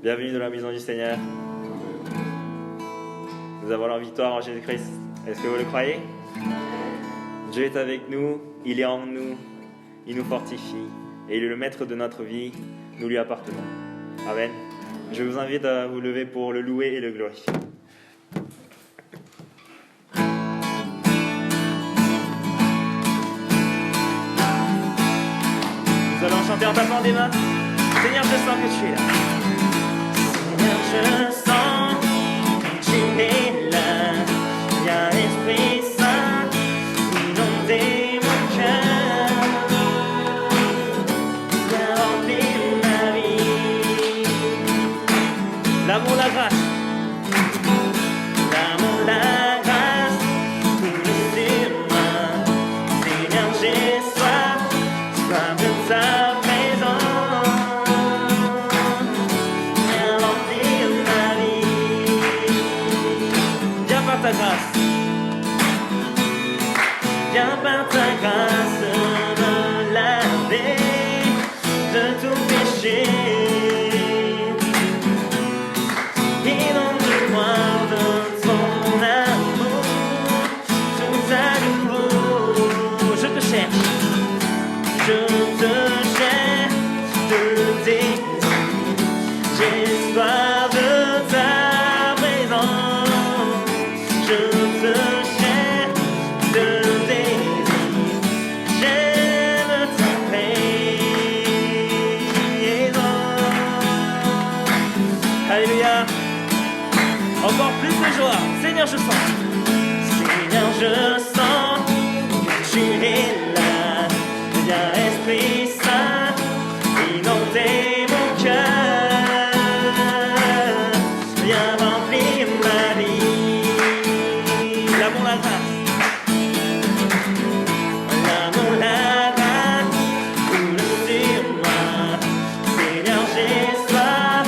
Bienvenue dans la maison du Seigneur. Nous avons la victoire en Jésus-Christ. Est-ce que vous le croyez? Dieu est avec nous, il est en nous, il nous fortifie et il est le maître de notre vie, nous lui appartenons. Amen. Je vous invite à vous lever pour le louer et le glorifier. Nous allons chanter en tapant des mains. Seigneur, je sens que tu es là. Seigneur, je sens que tu es là. Viens, Esprit Saint, inonder mon cœur. Viens remplir ma vie. L'amour, la grâce. L'amour, la grâce. Coule sur moi. Seigneur, j'ai soif. Soif de ta présence. Viens remplir ma vie. Viens par ta grâce. Viens par ta grâce me laver de tout péché. Inonde-moi de ton amour, tout à nouveau. Je te cherche, te désire. J'ai soif de ta présence. Je te cherche, te désire. J'aime ta présence. Alléluia. Encore plus de joie. Seigneur, je sens. Seigneur, je sens que tu es là. Viens, Esprit Saint, inonder mon cœur. Viens remplir ma vie. L'amour, la grâce. L'amour, la grâce coule sur moi. Seigneur, j'ai soif,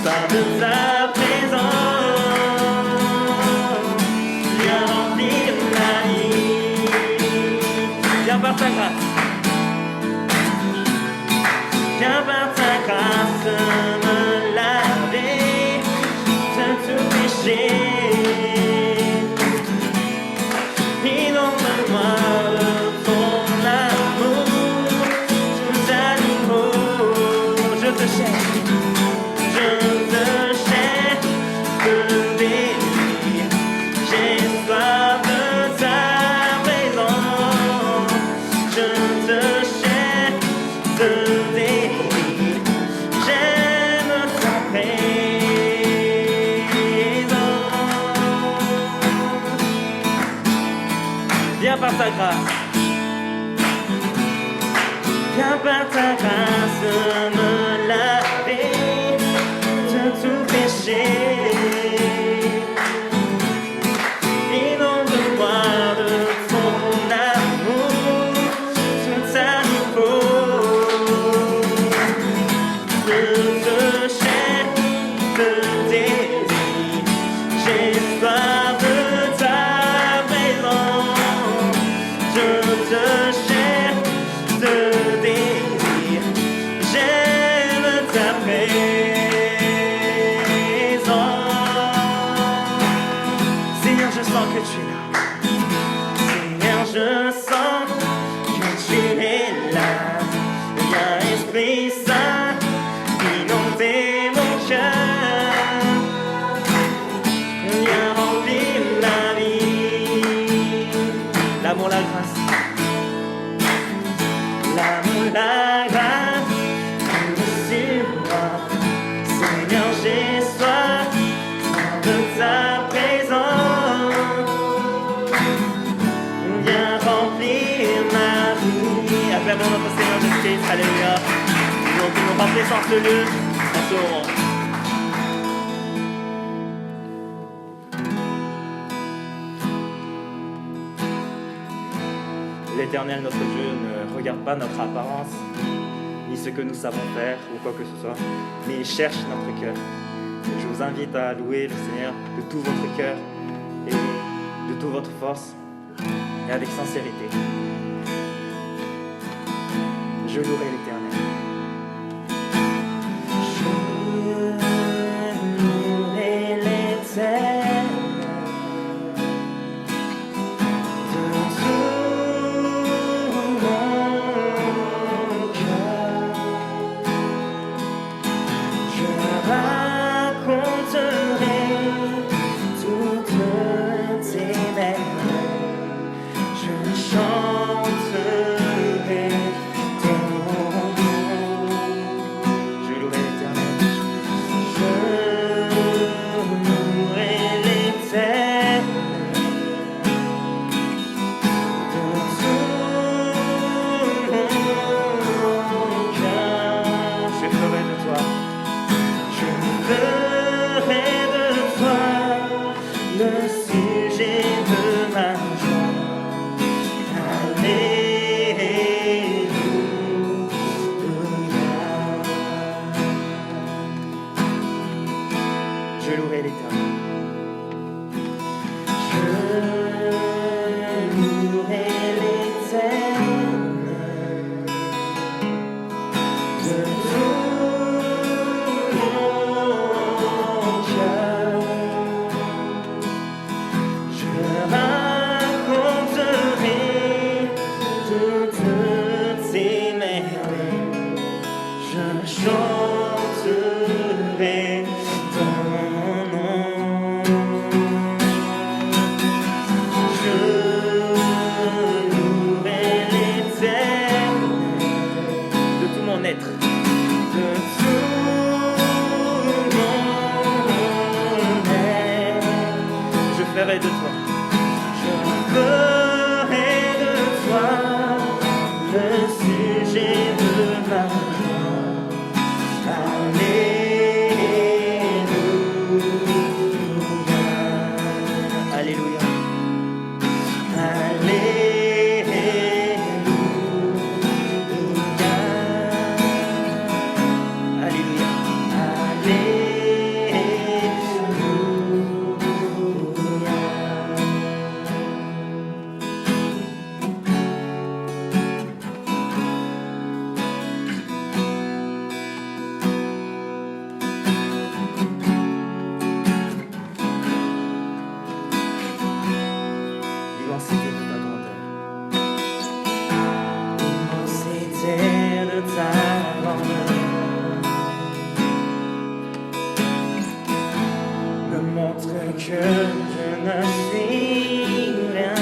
soif de ta présence. Viens remplir ma vie. Viens par ta grâce. Viens par ta grâce me laver de tout péché. Inonde-moi de ton amour, tout à nouveau. Je te cherche, te désire. J'ai soif de ta présence. Je te cherche, te désire. J'aime ta présence. Viens par ta grâce. Viens par ta grâce me laver de tout péché. Inonde-moi de ton amour, tout à nouveau. Je te cherche, te désire. J'ai soif de ta présence. Je te cherche, te désire. J'aime ta présence. Seigneur, je sens que tu es là. Seigneur, je sens que tu es là. Viens, Esprit Saint, inonder mon cœur. Viens remplir la vie. L'amour, la grâce. L'amour, la grâce coule sur moi. Seigneur, j'ai soif de ta présence. Viens remplir ma vie. Acclamons notre Seigneur Jésus-Christ. Alléluia. Donc nous remplissons ce lieu en ce moment. L'Éternel, notre Dieu, ne regarde pas notre apparence, ni ce que nous savons faire ou quoi que ce soit, mais il cherche notre cœur. Je vous invite à louer le Seigneur de tout votre cœur et de toute votre force et avec sincérité. Je louerai l'Éternel. Je Je louerai l'Éternel. Je louerai l'Éternel de tout mon cœur. Je raconterai toutes ces merveilles. Je chanterai ton nom. Je louerai l'Éternel de tout mon être, de tout mon être. Je ferai de toi, je ferai de toi le sujet de ma joie. Alléluia. Alléluia. L'immensité de ta grandeur. L'immensité de ta grandeur me montre que je ne suis rien.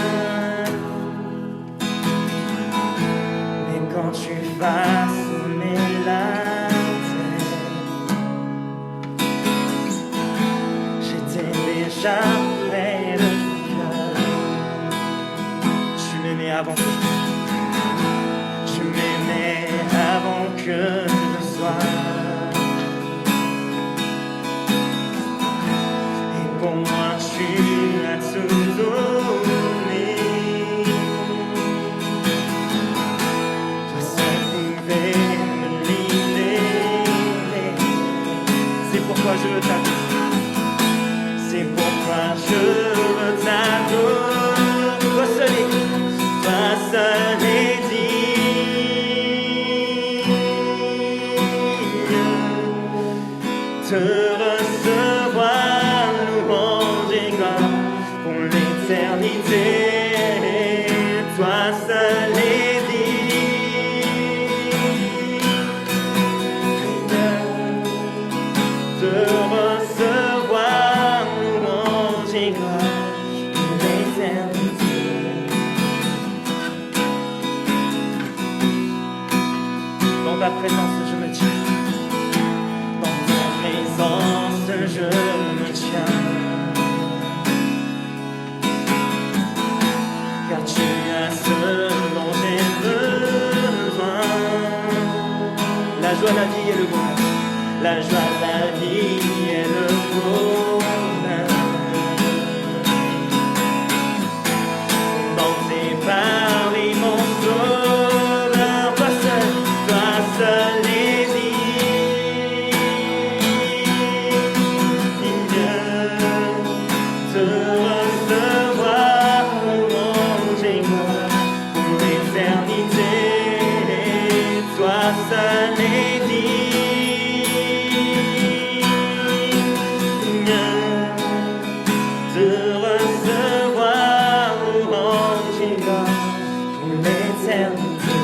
Mais quand tu façonnais la terre, j'étais déjà près de ton cœur. Tu m'aimais avant que tu m'aimais avant que je sois. Et pour moi tu as tout donné. Toi seul pouvais me libérer. C'est pourquoi je veux t'adorer. C'est pourquoi je veux t'adorer. Toi seul est digne de recevoir louange et gloire pour l'éternité. Toi seul est digne de recevoir louange et gloire pour l'éternité. Dans ta présence je me tiens, dans ta présence je me tiens, car tu as ce dont j'ai besoin. La joie, la vie et le bonheur, la joie, la vie et le bonheur. Dans tes paris mon sauveur, toi seul est digne de recevoir louange et gloire pour l'éternité. Toi seul est digne de recevoir louange et gloire pour l'éternité.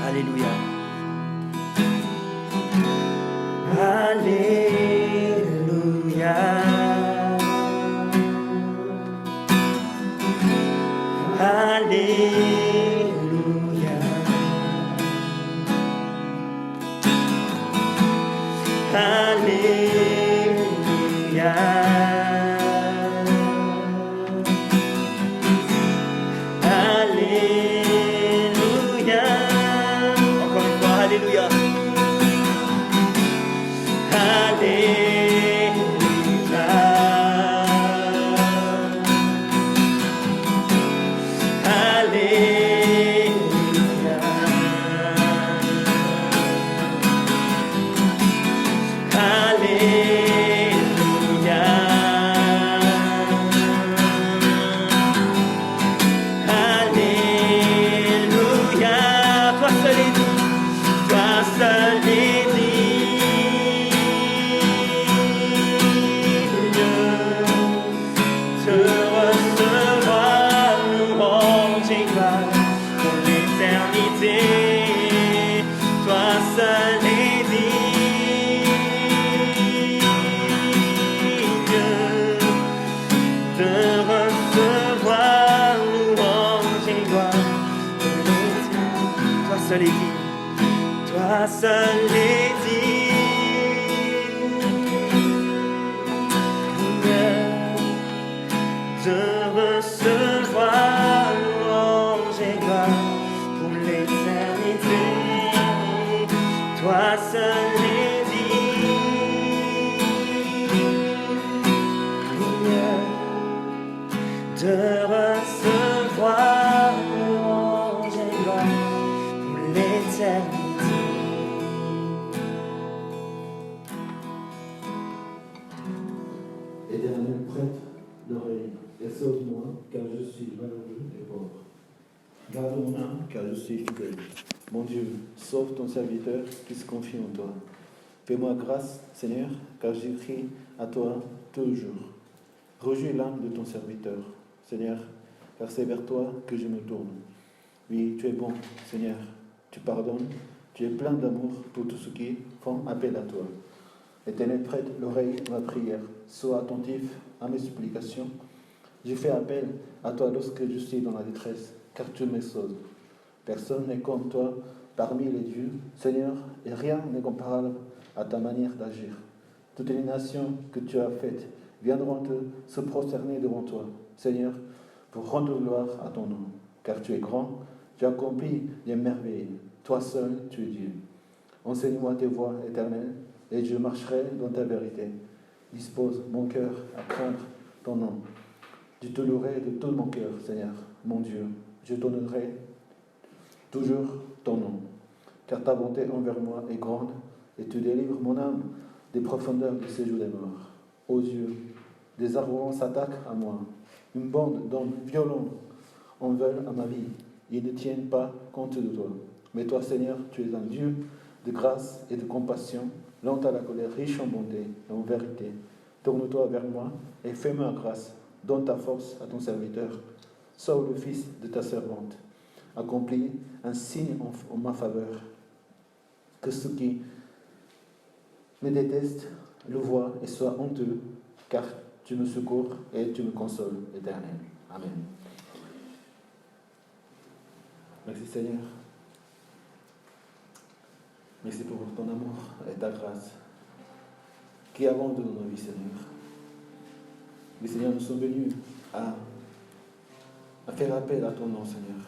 Alléluia. Alléluia. Alléluia. Alléluia. Alléluia. Encore une fois, alléluia. Alléluia. Toi seul est digne de recevoir louange et gloire pour l'éternité. Toi seul est digne de recevoir louange et gloire pour l'éternité. Éternel, prête l'oreille et sauve-moi, car je suis malheureux et pauvre. Garde mon âme, car je suis fidèle. Mon Dieu, sauve ton serviteur qui se confie en toi. Fais-moi grâce, Seigneur, car j'écris à toi tous les jours. Rejouis l'âme de ton serviteur, Seigneur, car c'est vers toi que je me tourne. Oui, tu es bon, Seigneur, tu pardonnes, tu es plein d'amour pour tous ceux qui font appel à toi. Éternel, prête l'oreille à ma prière, sois attentif à mes supplications. Je fais appel à toi lorsque je suis dans la détresse, car tu me sauves. Personne n'est comme toi parmi les dieux, Seigneur, et rien n'est comparable à ta manière d'agir. Toutes les nations que tu as faites viendront se prosterner devant toi, Seigneur, pour rendre gloire à ton nom. Car tu es grand, tu accomplis des merveilles, toi seul tu es Dieu. Enseigne-moi tes voies éternelles, et je marcherai dans ta vérité. Dispose mon cœur à craindre ton nom. Je te louerai de tout mon cœur, Seigneur, mon Dieu. Je t'honorerai toujours ton nom, car ta bonté envers moi est grande, et tu délivres mon âme des profondeurs du séjour des morts. Ô Dieu, des argents s'attaquent à moi, une bande d'hommes violents en veulent à ma vie. Ils ne tiennent pas compte de toi. Mais toi, Seigneur, tu es un Dieu de grâce et de compassion, lent à la colère, riche en bonté et en vérité. Tourne-toi vers moi et fais-moi grâce. Donne ta force à ton serviteur. Sauve le fils de ta servante. Accomplis un signe en ma faveur. Que ceux qui me détestent le voient et soient honteux, car tu me secours et tu me consoles, Éternel. Amen. Merci Seigneur. Merci pour ton amour et ta grâce qui abonde dans nos vies, Seigneur. Mais Seigneur, nous sommes venus à faire appel à ton nom, Seigneur,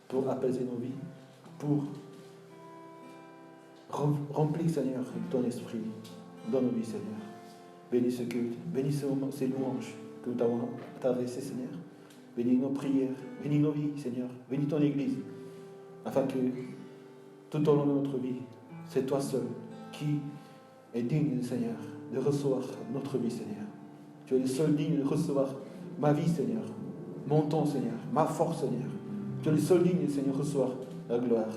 pour apaiser nos vies, pour remplir, Seigneur, ton esprit dans nos vies, Seigneur. Bénis ce culte, bénis ces louanges que nous t'avons adressées, Seigneur. Bénis nos prières, bénis nos vies, Seigneur. Bénis ton Église, afin que tout au long de notre vie, c'est toi seul qui est digne, Seigneur, de recevoir notre vie, Seigneur. Tu es le seul digne de recevoir ma vie, Seigneur, mon temps, Seigneur, ma force, Seigneur. Tu es le seul digne, Seigneur, de recevoir la gloire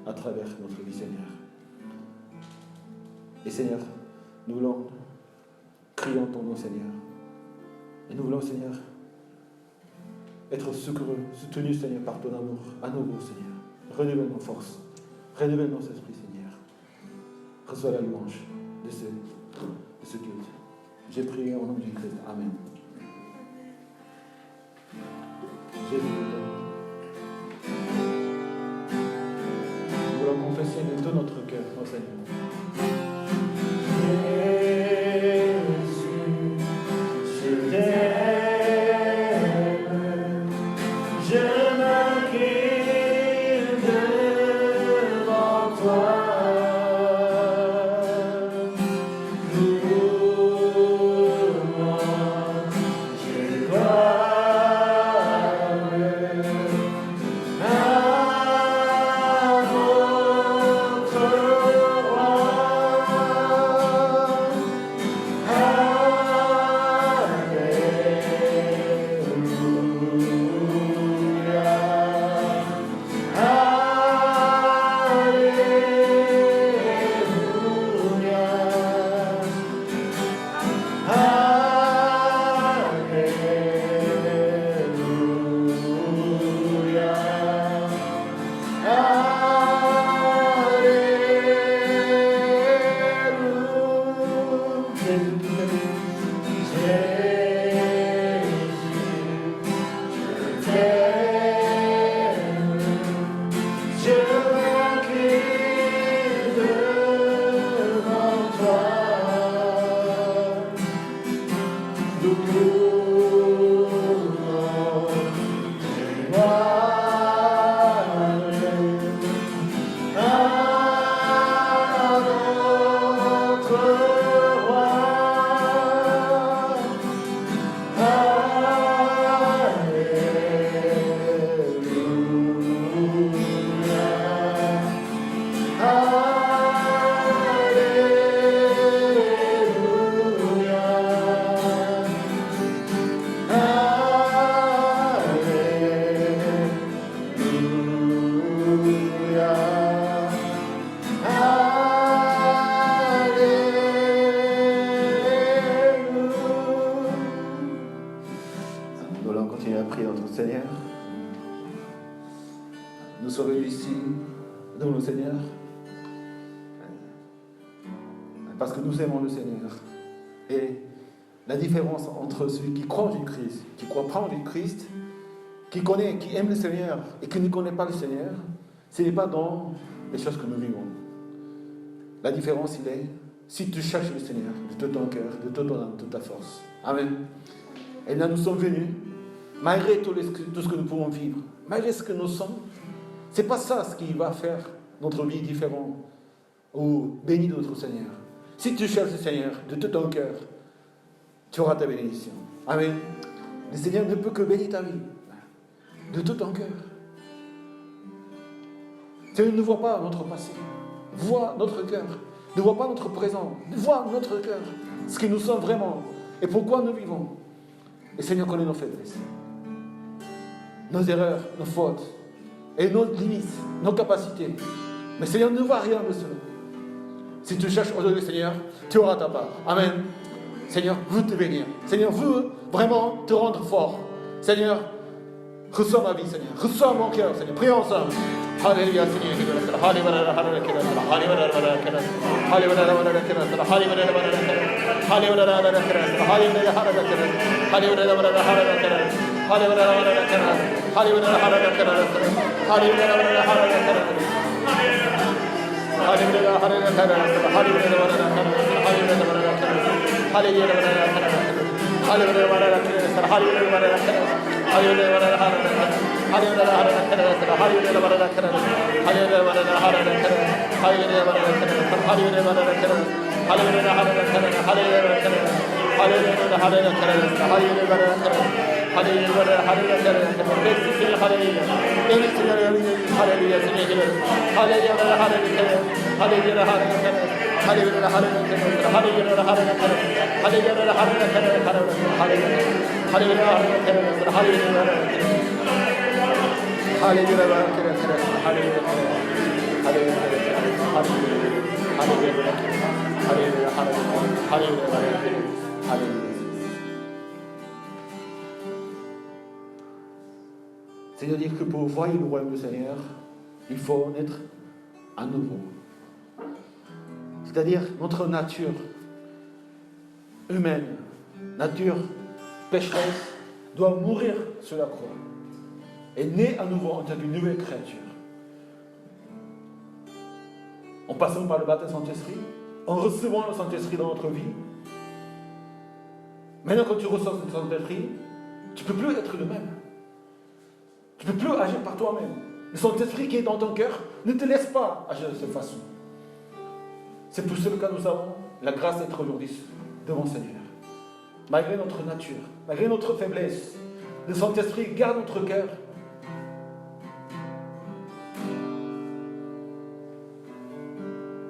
à travers notre vie, Seigneur. Et Seigneur, nous voulons crier en ton nom, Seigneur. Et nous voulons, Seigneur, être secourus, soutenus, Seigneur, par ton amour, à nouveau, Seigneur. Renouvelle nos forces, renouvelle nos esprits, Seigneur. Reçois la louange de ce culte. J'ai prié au nom du Christ. Amen. Jésus, nous voulons confesser de tout notre cœur, mon Seigneur. Notre roi. Seigneur, parce que nous aimons le Seigneur. Et la différence entre celui qui croit en Jésus-Christ, qui ne croit pas en Jésus-Christ, qui connaît, qui aime le Seigneur et qui ne connaît pas le Seigneur, ce n'est pas dans les choses que nous vivons. La différence, il est, si tu cherches le Seigneur de tout ton cœur, de toute ton âme, de toute ta force. Amen. Et là, nous sommes venus, malgré tout ce que nous pouvons vivre, malgré ce que nous sommes, ce n'est pas ça ce qui va faire notre vie différente ou béni de notre Seigneur. Si tu cherches le Seigneur de tout ton cœur, tu auras ta bénédiction. Amen. Le Seigneur ne peut que bénir ta vie de tout ton cœur. Seigneur ne voit pas notre passé, voit notre cœur, ne voit pas notre présent, voit notre cœur, ce que nous sommes vraiment et pourquoi nous vivons. Et Seigneur connaît nos faiblesses, nos erreurs, nos fautes et nos limites, nos capacités. Mais Seigneur ne voit rien de cela. Si tu cherches aujourd'hui, Seigneur, tu auras ta part. Amen. Seigneur veut te bénir. Seigneur veut vraiment te rendre fort. Seigneur, reçois ma vie, Seigneur. Reçois mon cœur, Seigneur. Prions ensemble. Alléluia, Seigneur. Seigneur dit que pour voir le royaume du Seigneur, il faut naître à nouveau. C'est-à-dire notre nature humaine, nature pécheresse, doit mourir sur la croix et naît à nouveau en tant qu'une nouvelle créature. En passant par le baptême du Saint-Esprit, en recevant le Saint-Esprit dans notre vie. Maintenant, quand tu reçois le Saint-Esprit, tu ne peux plus être le même. Tu ne peux plus agir par toi-même. Le Saint-Esprit qui est dans ton cœur ne te laisse pas agir de cette façon. C'est pour cela que nous avons la grâce d'être aujourd'hui devant le Seigneur. Malgré notre nature, malgré notre faiblesse, le Saint-Esprit garde notre cœur.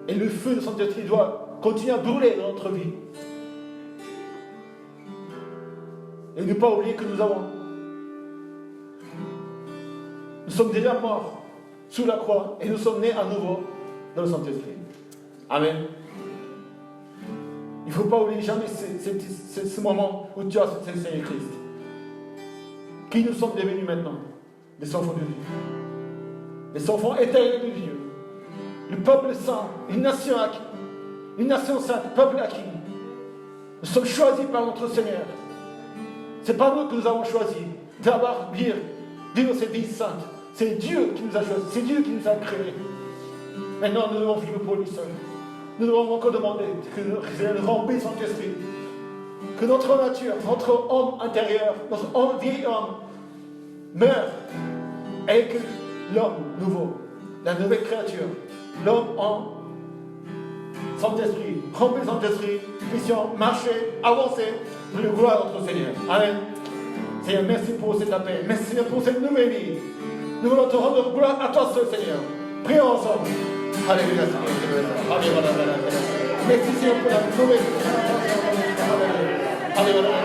Et le feu du Saint-Esprit doit continuer à brûler dans notre vie. Et ne pas oublier que nous sommes déjà morts sous la croix et nous sommes nés à nouveau dans le Saint-Esprit. Amen. Il ne faut pas oublier jamais ce moment où tu as accepté le Seigneur Christ. Qui nous sommes devenus maintenant? Les enfants de Dieu. Les enfants éternels de Dieu. Le peuple saint, une nation sainte, peuple acquis. Nous sommes choisis par notre Seigneur. Ce n'est pas nous que nous avons choisi d'avoir vivre cette vie sainte. C'est Dieu qui nous a choisis, c'est Dieu qui nous a créés. Maintenant, nous devons vivre pour lui seul. Nous devons encore demander que nous remplisse son esprit. Que notre nature, notre homme intérieur, notre vieil homme meure. Et que l'homme nouveau, la nouvelle créature, l'homme en Saint-Esprit, rempli de Saint-Esprit, puissions marcher, avancer pour le gloire de notre Seigneur. Amen. Seigneur, merci pour cette paix. Merci Seigneur pour cette nouvelle vie. Nous voulons te rendre gloire à toi seul, Seigneur. Prions ensemble. Alléluia, Seigneur. Alléluia. Merci Seigneur pour la nouvelle vie. Alléluia.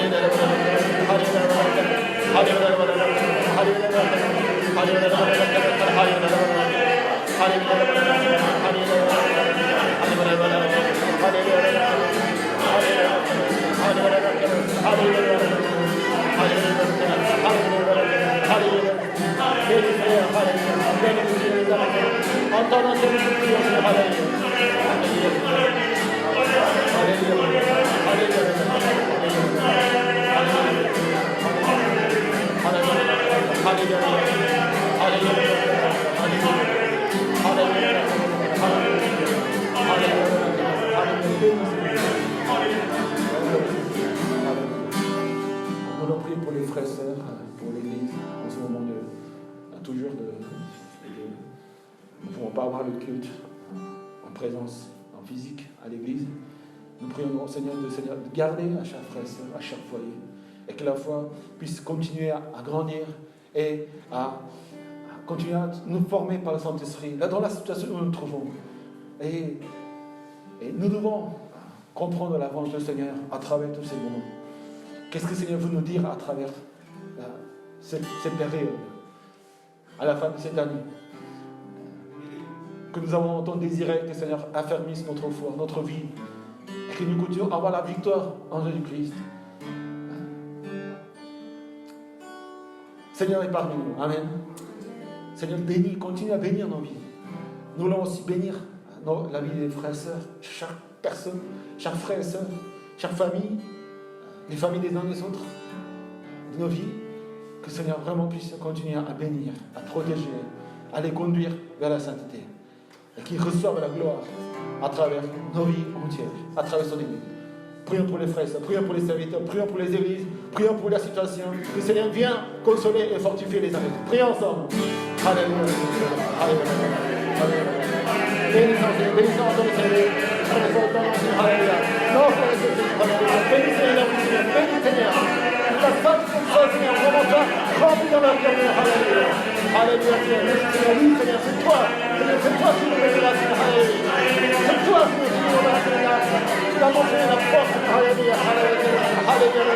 Hallelujah. On voulons prier pour les frères et sœurs, pour l'Église, en ce moment toujours nous ne pouvons pas avoir le culte en présence, en physique, à l'Église. Nous prions au Seigneur de garder à chaque frère et sœur, à chaque foyer, et que la foi puisse continuer à grandir et à continuer à nous former par le Saint-Esprit, là dans la situation où nous nous trouvons. Et nous devons comprendre la volonté du Seigneur à travers tous ces moments. Qu'est-ce que le Seigneur veut nous dire à travers cette période, à la fin de cette année, que nous avons tant désiré que le Seigneur affermisse notre foi, notre vie, et que nous continuons à avoir la victoire en Jésus-Christ. Seigneur est parmi nous. Amen. Seigneur, bénis, continue à bénir nos vies. Nous voulons aussi bénir la vie des frères et sœurs, chaque personne, chaque frère et sœur, chaque famille, les familles des uns des autres, de nos vies. Que le Seigneur vraiment puisse continuer à bénir, à protéger, à les conduire vers la sainteté. Et qu'ils reçoivent la gloire à travers nos vies entières, à travers son Église. Prions pour les frères, prions pour les serviteurs, prions pour les églises, prions pour la situation. Que le Seigneur vienne consoler et fortifier les âmes. Prions ensemble. Alléluia. Alléluia. Bénissons Seigneur, bénissons ensemble Seigneur. Alléluia. Non, frères et sœurs, alléluia. Bénis Seigneur, bénis Seigneur. La sainte Seigneur, vraiment toi, remplis dans leur cœur. Alléluia. Alléluia Seigneur. Seigneur, oui Seigneur, c'est toi. Seigneur, c'est toi qui nous bénis la Seigneur. Alléluia. C'est toi qui nous bénis la Seigneur. Tu as montré la force. Alléluia. Alléluia. Alléluia.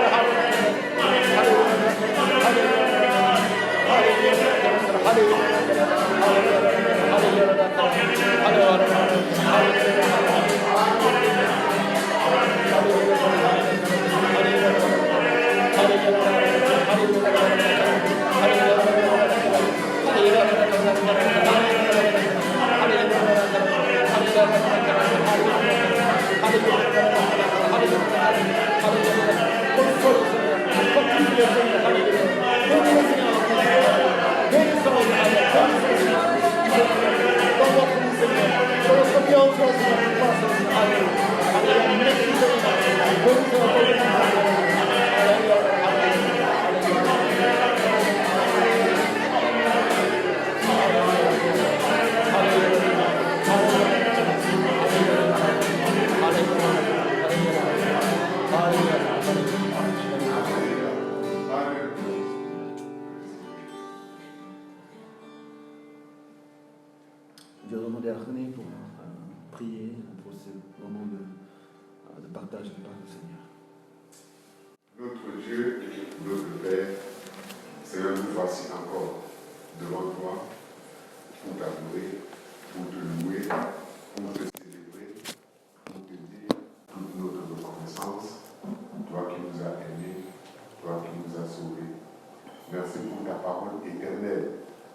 Je vais demander à René pour prier pour ce moment de partage de part du Seigneur. Notre Dieu et notre Père, Seigneur, nous voici encore devant toi pour t'adorer, pour te louer, pour te célébrer, pour te dire toute notre reconnaissance, toi qui nous as aimés, toi qui nous as sauvés. Merci pour ta parole éternelle,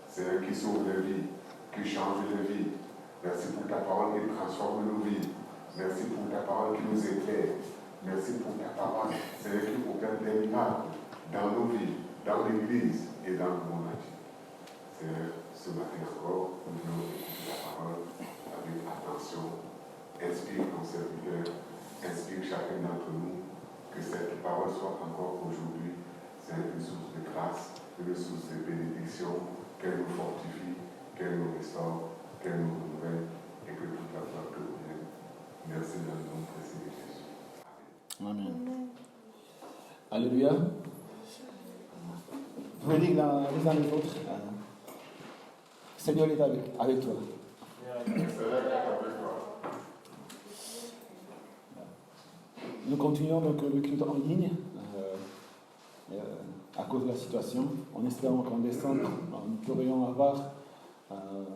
Seigneur, qui sauve les vies, qui change les vies. Merci pour ta parole qui transforme nos vies. Merci pour ta parole qui nous éclaire. Merci pour ta parole, Seigneur, qui opère des miracles dans nos vies, dans l'Église et dans le monde entier. Seigneur, ce matin encore, nous voulons écouter ta parole avec attention. Inspire ton serviteur, inspire chacun d'entre nous, que cette parole soit encore aujourd'hui, Seigneur, une source de grâce, une source de bénédiction, qu'elle nous fortifie, qu'elle nous restaure, qu'elle nous renouvelle et que toute la gloire te revienne. Merci dans le nom précieux de Jésus. Amen. Alléluia. Vous voyez les uns les autres. Seigneur est avec toi. Nous continuons donc le culte en ligne à cause de la situation, en espérant qu'en décembre, nous pourrions avoir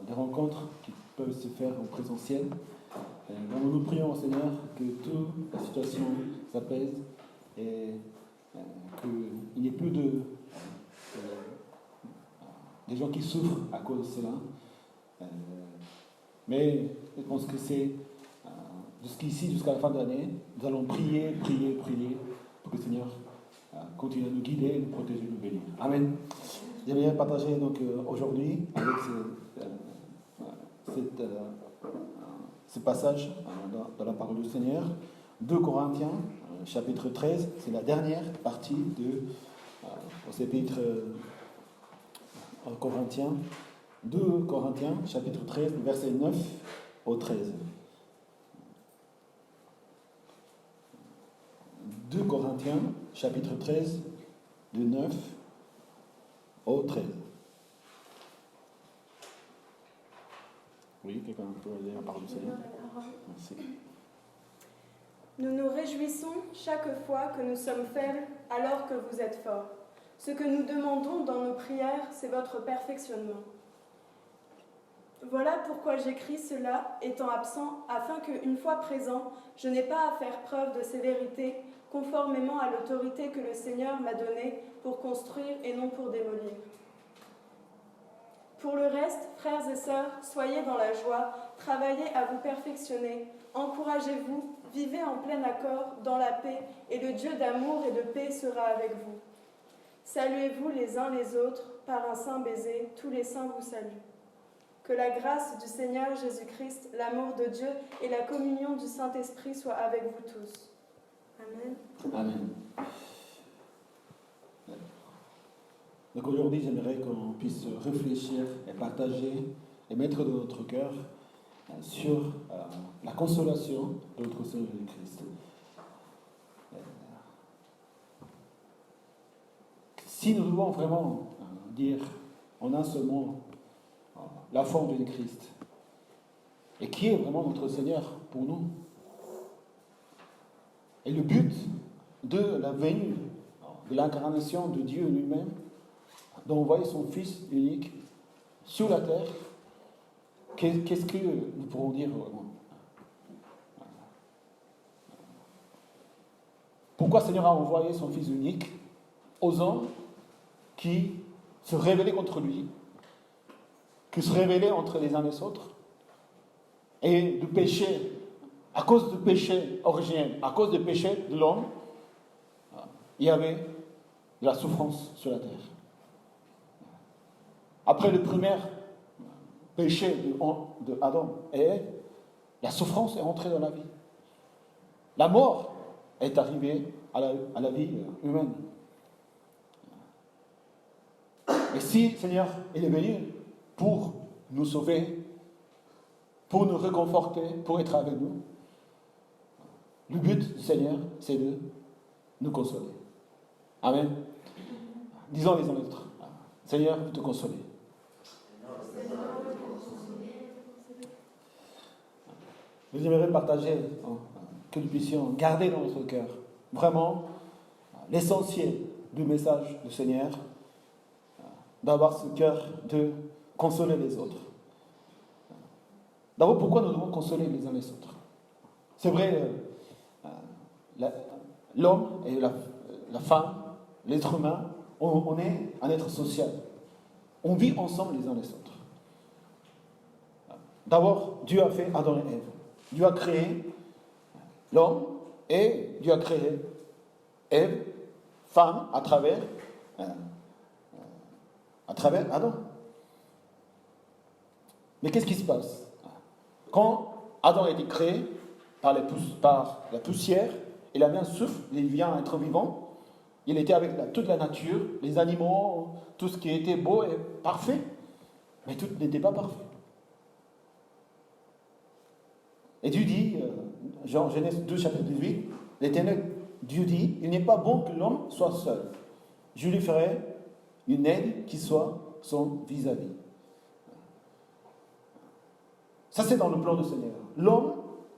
des rencontres qui peuvent se faire en présentiel. Donc nous prions au Seigneur que toute la situation s'apaise et qu'il n'y ait plus des gens qui souffrent à cause de cela. Mais je pense que c'est jusqu'ici, jusqu'à la fin de l'année, nous allons prier pour que le Seigneur continue à nous guider, nous protéger, nous bénir. Amen. J'aimerais partager donc aujourd'hui avec ce passage dans la parole du Seigneur, 2 Corinthiens, chapitre 13, c'est la dernière partie de chapitre Corinthiens, 2 Corinthiens, chapitre 13, verset 9 au 13. 2 Corinthiens, chapitre 13, de 9 au 13. Oui, quelqu'un peut lire la parole du Seigneur. Merci. Nous nous réjouissons chaque fois que nous sommes faibles alors que vous êtes forts. Ce que nous demandons dans nos prières, c'est votre perfectionnement. Voilà pourquoi j'écris cela, étant absent, afin qu'une fois présent, je n'ai pas à faire preuve de sévérité, conformément à l'autorité que le Seigneur m'a donnée pour construire et non pour démolir. Pour le reste, frères et sœurs, soyez dans la joie, travaillez à vous perfectionner, encouragez-vous, vivez en plein accord, dans la paix, et le Dieu d'amour et de paix sera avec vous. Saluez-vous les uns les autres par un saint baiser, tous les saints vous saluent. Que la grâce du Seigneur Jésus-Christ, l'amour de Dieu et la communion du Saint-Esprit soient avec vous tous. Amen. Amen. Donc aujourd'hui, j'aimerais qu'on puisse réfléchir et partager et mettre dans notre cœur sur la consolation de notre Seigneur Jésus-Christ. Si nous devons vraiment dire en un seul mot la forme de Christ, et qui est vraiment notre Seigneur pour nous, et le but de la venue, de l'incarnation de Dieu lui-même, d'envoyer son Fils unique sur la terre, qu'est-ce que nous pourrons dire vraiment? Pourquoi le Seigneur a envoyé son Fils unique aux hommes qui se révélaient contre lui, qui se révélaient entre les uns et les autres, et du péché, à cause du péché originel, à cause du péché de l'homme, il y avait de la souffrance sur la terre. Après le premier péché de Adam et Ève, la souffrance est entrée dans la vie. La mort est arrivée à la vie humaine. Et si le Seigneur il est venu pour nous sauver, pour nous réconforter, pour être avec nous, le but du Seigneur, c'est de nous consoler. Amen. Disons les uns les autres. Seigneur, te consoler. Nous aimerions partager, que nous puissions garder dans notre cœur vraiment l'essentiel du message du Seigneur, d'avoir ce cœur de consoler les autres. D'abord, pourquoi nous devons consoler les uns les autres? C'est vrai, l'homme et la femme, l'être humain, on est un être social. On vit ensemble les uns les autres. D'abord, Dieu a fait Adam et Ève. Dieu a créé l'homme et Dieu a créé Ève, femme, à travers Adam. Mais qu'est-ce qui se passe? Quand Adam a été créé par la poussière, il a mis un souffle, il vient être vivant, il était avec toute la nature, les animaux, tout ce qui était beau et parfait, mais tout n'était pas parfait. Et Dieu dit, Genèse 2, chapitre 18, l'Éternel, Dieu dit, il n'est pas bon que l'homme soit seul. Je lui ferai une aide qui soit son vis-à-vis. Ça, c'est dans le plan du Seigneur. L'homme,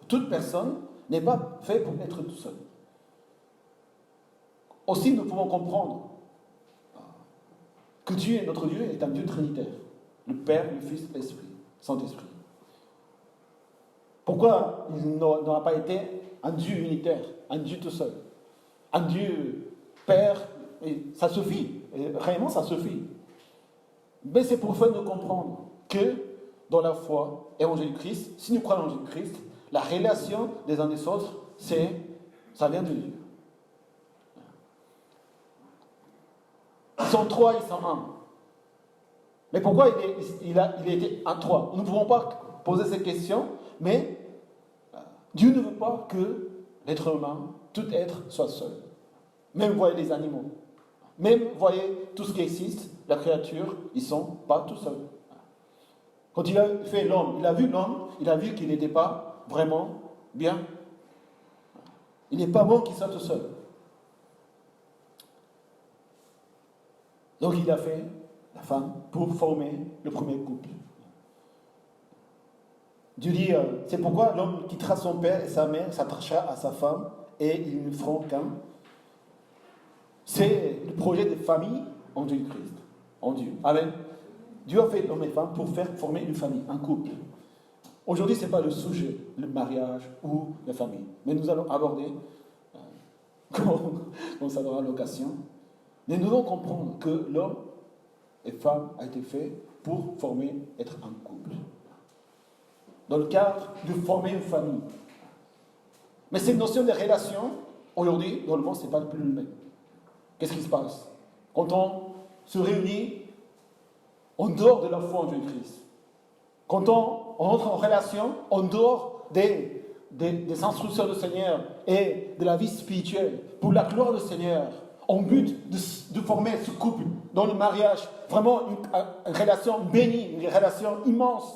toute personne, n'est pas fait pour être tout seul. Aussi, nous pouvons comprendre que Dieu, notre Dieu, est un Dieu trinitaire. Le Père, le Fils, l'Esprit, Saint-Esprit. Pourquoi il n'aura pas été un Dieu unitaire, un Dieu tout seul, un Dieu Père, et ça suffit, et réellement ça suffit. Mais c'est pour faire nous comprendre que dans la foi et en Jésus-Christ, si nous croyons en Jésus-Christ, la relation des uns des autres, ça vient de Dieu. Ils sont trois, ils sont un. Mais pourquoi il a été un trois? Nous ne pouvons pas poser cette question, mais Dieu ne veut pas que l'être humain, tout être, soit seul. Même voyez les animaux. Même voyez tout ce qui existe, la créature, ils ne sont pas tout seuls. Quand il a fait l'homme, il a vu qu'il n'était pas vraiment bien. Il n'est pas bon qu'il soit tout seul. Donc il a fait la femme pour former le premier couple. Dieu dit, c'est pourquoi l'homme quittera son père et sa mère, s'attachera à sa femme et ils ne feront qu'un. C'est le projet de famille en Jésus-Christ, en Dieu. Amen. Dieu a fait l'homme et femme pour faire former une famille, un couple. Aujourd'hui, ce n'est pas le sujet, le mariage ou la famille. Mais nous allons aborder, quand ça aura l'occasion. Mais nous devons comprendre que l'homme et femme a été fait pour être un couple. Dans le cadre de former une famille. Mais cette notion de relation, aujourd'hui, dans le monde, ce n'est pas plus le même. Qu'est-ce qui se passe? Quand on se réunit en dehors de la foi en Jésus-Christ, quand on entre en relation en dehors des instructions du Seigneur et de la vie spirituelle, pour la gloire du Seigneur, en but de former ce couple dans le mariage, vraiment une relation bénie, une relation immense,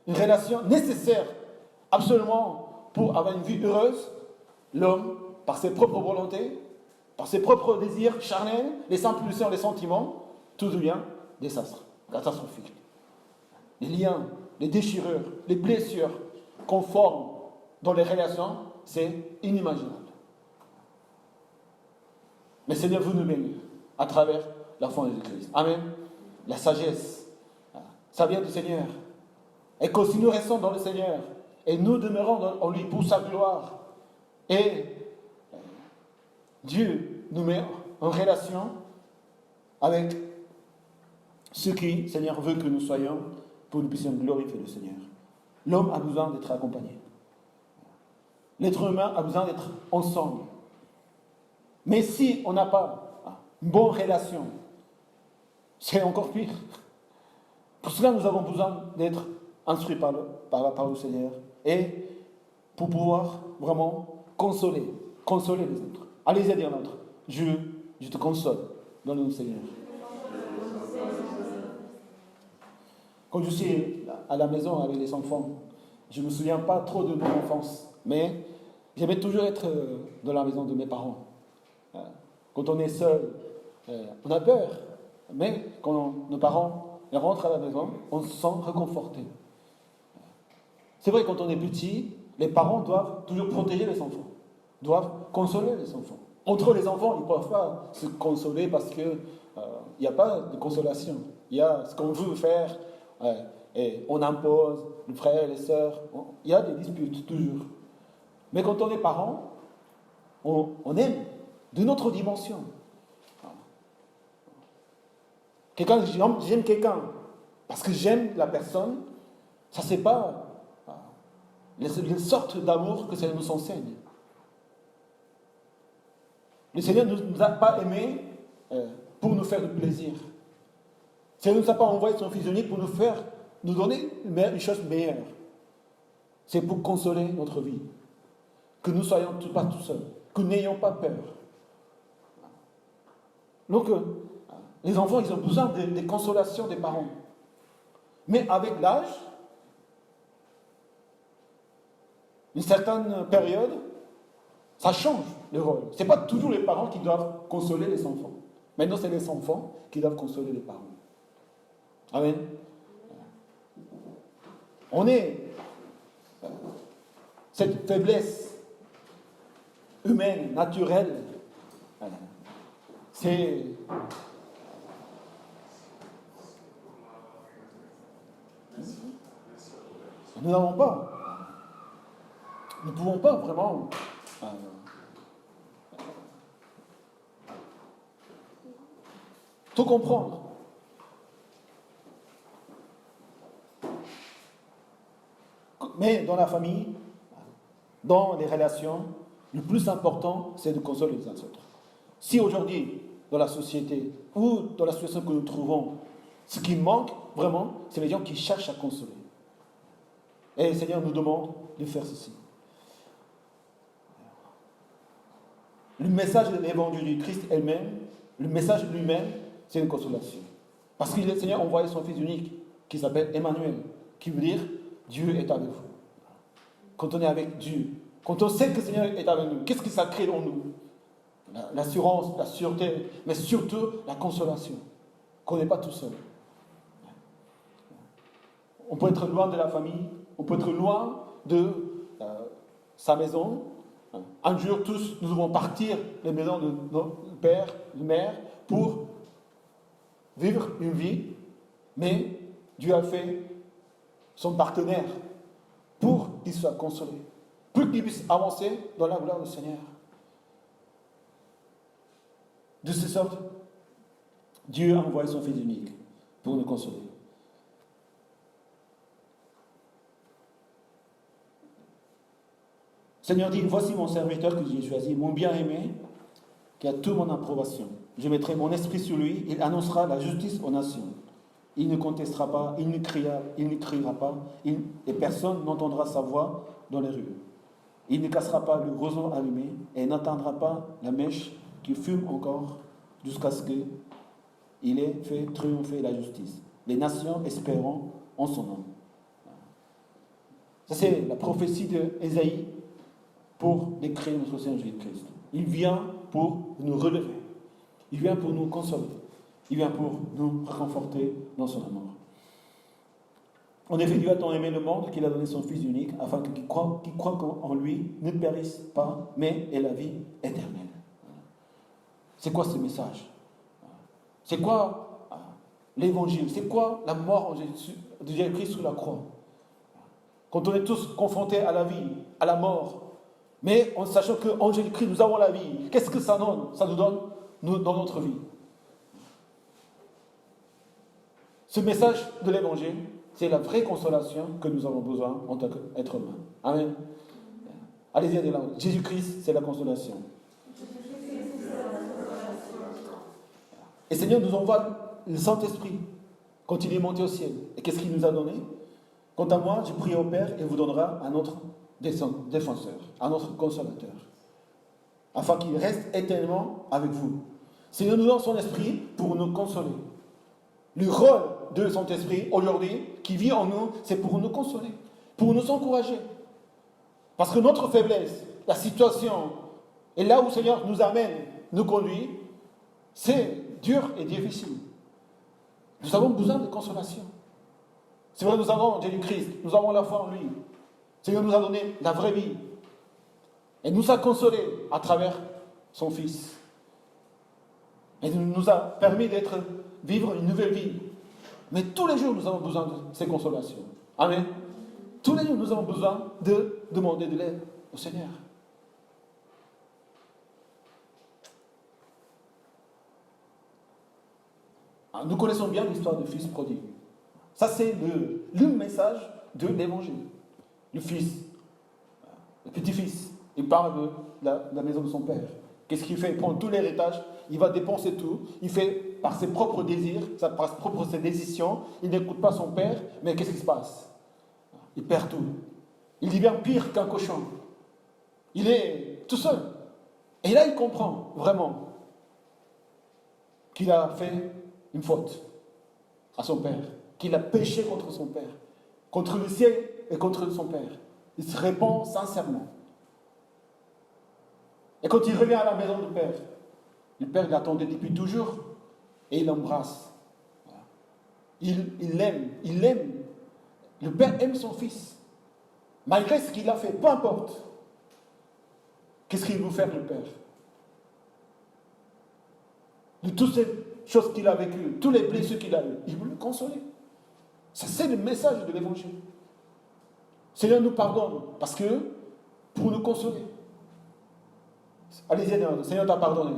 une relation nécessaire, absolument, pour avoir une vie heureuse, l'homme, par ses propres volontés, par ses propres désirs charnels, les impulsions, les sentiments, tout devient désastre, catastrophique. Les liens, les déchirures, les blessures qu'on forme dans les relations, c'est inimaginable. Mais Seigneur, vous nous bénissez à travers la foi de Jésus-Christ. Amen. La sagesse, ça vient du Seigneur. Et que si nous restons dans le Seigneur, et nous demeurons en lui pour sa gloire, et Dieu nous met en relation avec ce qui, Seigneur, veut que nous soyons pour que nous puissions glorifier le Seigneur. L'homme a besoin d'être accompagné. L'être humain a besoin d'être ensemble. Mais si on n'a pas une bonne relation, c'est encore pire. Pour cela, nous avons besoin d'être instruits par la parole du Seigneur et pour pouvoir vraiment consoler les autres. Allez-y dire l'autre, je te console dans le nom du Seigneur. Quand je suis à la maison avec les enfants, je ne me souviens pas trop de mon enfance, mais j'aimais toujours être dans la maison de mes parents. Quand on est seul, on a peur, mais quand nos parents rentrent à la maison, on se sent réconforté. C'est vrai, quand on est petit, les parents doivent toujours protéger les enfants, doivent consoler les enfants. Entre les enfants, ils ne peuvent pas se consoler parce qu'il n'y a pas de consolation. Il y a ce qu'on veut faire, et on impose, les frères, les sœurs, il y a des disputes toujours. Mais quand on est parent, on aime d'une autre dimension. J'aime quelqu'un parce que j'aime la personne, ça c'est pas les sortes d'amour que ça nous enseigne. Le Seigneur ne nous a pas aimés pour nous faire du plaisir. Le Seigneur ne nous a pas envoyé son Fils unique pour nous donner une chose meilleure. C'est pour consoler notre vie. Que nous ne soyons pas tout seuls. Que nous n'ayons pas peur. Donc, les enfants, ils ont besoin des consolations des parents. Mais avec l'âge, une certaine période, ça change le rôle. Ce n'est pas toujours les parents qui doivent consoler les enfants. Maintenant, c'est les enfants qui doivent consoler les parents. Amen. On est cette faiblesse humaine, naturelle, c'est Nous n'avons pas. Nous ne pouvons pas vraiment tout comprendre. Mais dans la famille, dans les relations, le plus important, c'est de consoler les uns les autres. Si aujourd'hui, dans la société ou dans la situation que nous trouvons, ce qui manque vraiment, c'est les gens qui cherchent à consoler. Et le Seigneur nous demande de faire ceci. Le message de l'évangile du Christ elle-même, le message lui-même, c'est une consolation. Parce que le Seigneur a envoyé son Fils unique, qui s'appelle Emmanuel, qui veut dire Dieu est avec vous. Quand on est avec Dieu, quand on sait que le Seigneur est avec nous, qu'est-ce que ça crée en nous? L'assurance, la sûreté, mais surtout la consolation. Qu'on n'est pas tout seul. On peut être loin de la famille, on peut être loin de sa maison. Un jour, tous, nous devons partir de la maison de notre père, de mère, pour vivre une vie, mais Dieu a fait son partenaire pour qu'il soit consolé, pour qu'il puisse avancer dans la gloire du Seigneur. De cette sorte, Dieu a envoyé son Fils unique pour nous consoler. Seigneur dit, voici mon serviteur que j'ai choisi, mon bien-aimé, qui a toute mon approbation. Je mettrai mon esprit sur lui, il annoncera la justice aux nations. Il ne contestera pas, il ne criera pas, et personne n'entendra sa voix dans les rues. Il ne cassera pas le roseau allumé et n'atteindra pas la mèche qui fume encore jusqu'à ce qu'il ait fait triompher la justice. Les nations espéreront en son nom. Ça, c'est la prophétie d'Ésaïe pour décrire notre Seigneur Jésus-Christ. Il vient pour nous relever. Il vient pour nous consoler. Il vient pour nous réconforter dans son amour. En effet, Dieu a tant aimé le monde qu'il a donné son Fils unique afin que qui croit en lui ne périsse pas, mais ait la vie éternelle. C'est quoi ce message? C'est quoi l'évangile? C'est quoi la mort de Jésus-Christ sur la croix? Quand on est tous confrontés à la vie, à la mort, mais en sachant qu'en Jésus-Christ, nous avons la vie, qu'est-ce que ça donne? Ça nous donne dans notre vie. Ce message de l'évangile, c'est la vraie consolation que nous avons besoin en tant qu'être humain. Amen. Allez-y, allez là. Jésus-Christ, c'est la consolation. Et le Seigneur nous envoie le Saint-Esprit quand il est monté au ciel. Et qu'est-ce qu'il nous a donné? Quant à moi, je prie au Père et il vous donnera un autre défenseur, un autre consolateur, afin qu'il reste éternellement avec vous. Le Seigneur nous donne son esprit pour nous consoler. Le rôle de son esprit aujourd'hui, qui vit en nous, c'est pour nous consoler, pour nous encourager. Parce que notre faiblesse, la situation, et là où le Seigneur nous amène, nous conduit, c'est dur et difficile. Nous avons besoin de consolation. C'est vrai, nous avons Jésus-Christ, nous avons la foi en lui. Le Seigneur nous a donné la vraie vie. Et nous a consolés à travers son Fils. Et nous a permis vivre une nouvelle vie. Mais tous les jours, nous avons besoin de ces consolations. Amen. Tous les jours, nous avons besoin de demander de l'aide au Seigneur. Nous connaissons bien l'histoire du fils prodigue. Ça, c'est le message de l'évangile. Le fils, le petit-fils, il parle de la maison de son père. Qu'est-ce qu'il fait? Il prend tout l'héritage, il va dépenser tout, il fait par ses propres désirs, par ses propres décisions, il n'écoute pas son père, mais qu'est-ce qui se passe? Il perd tout. Il devient pire qu'un cochon. Il est tout seul. Et là, il comprend vraiment qu'il a fait une faute à son père, qu'il a péché contre son père, contre le ciel et contre son père. Il se répand sincèrement. Et quand il revient à la maison du père, le père l'attendait depuis toujours et il l'embrasse. Il l'aime, il l'aime. Le père aime son fils. Malgré ce qu'il a fait, peu importe. Qu'est-ce qu'il veut faire le père? De toutes ces choses qu'il a vécues, tous les blessures qu'il a eues, il veut le consoler. Ça, c'est le message de l'évangile. Seigneur nous pardonne parce que pour nous consoler. Allez, Seigneur t'a pardonné.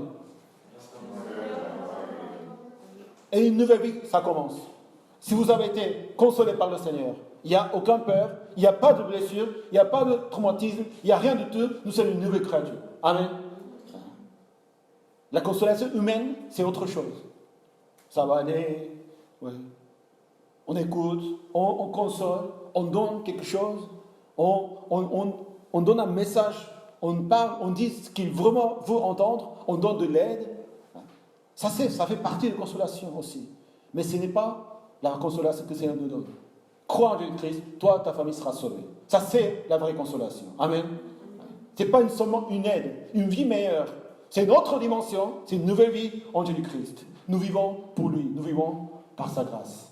Et une nouvelle vie, ça commence. Si vous avez été consolé par le Seigneur, il n'y a aucune peur, il n'y a pas de blessure, il n'y a pas de traumatisme, il n'y a rien du tout. Nous sommes une nouvelle créature. Amen. La consolation humaine, c'est autre chose. Ça va aller, ouais. On écoute, on console, on donne quelque chose, on donne un message, on parle, on dit ce qu'il vraiment veut entendre, on donne de l'aide. Ça fait partie de la consolation aussi. Mais ce n'est pas la consolation que le Seigneur nous donne. Crois en Jésus-Christ, toi, ta famille sera sauvée. Ça, c'est la vraie consolation. Amen. Ce n'est pas seulement une aide, une vie meilleure. C'est une autre dimension, c'est une nouvelle vie en Jésus-Christ. Nous vivons pour lui, nous vivons par sa grâce.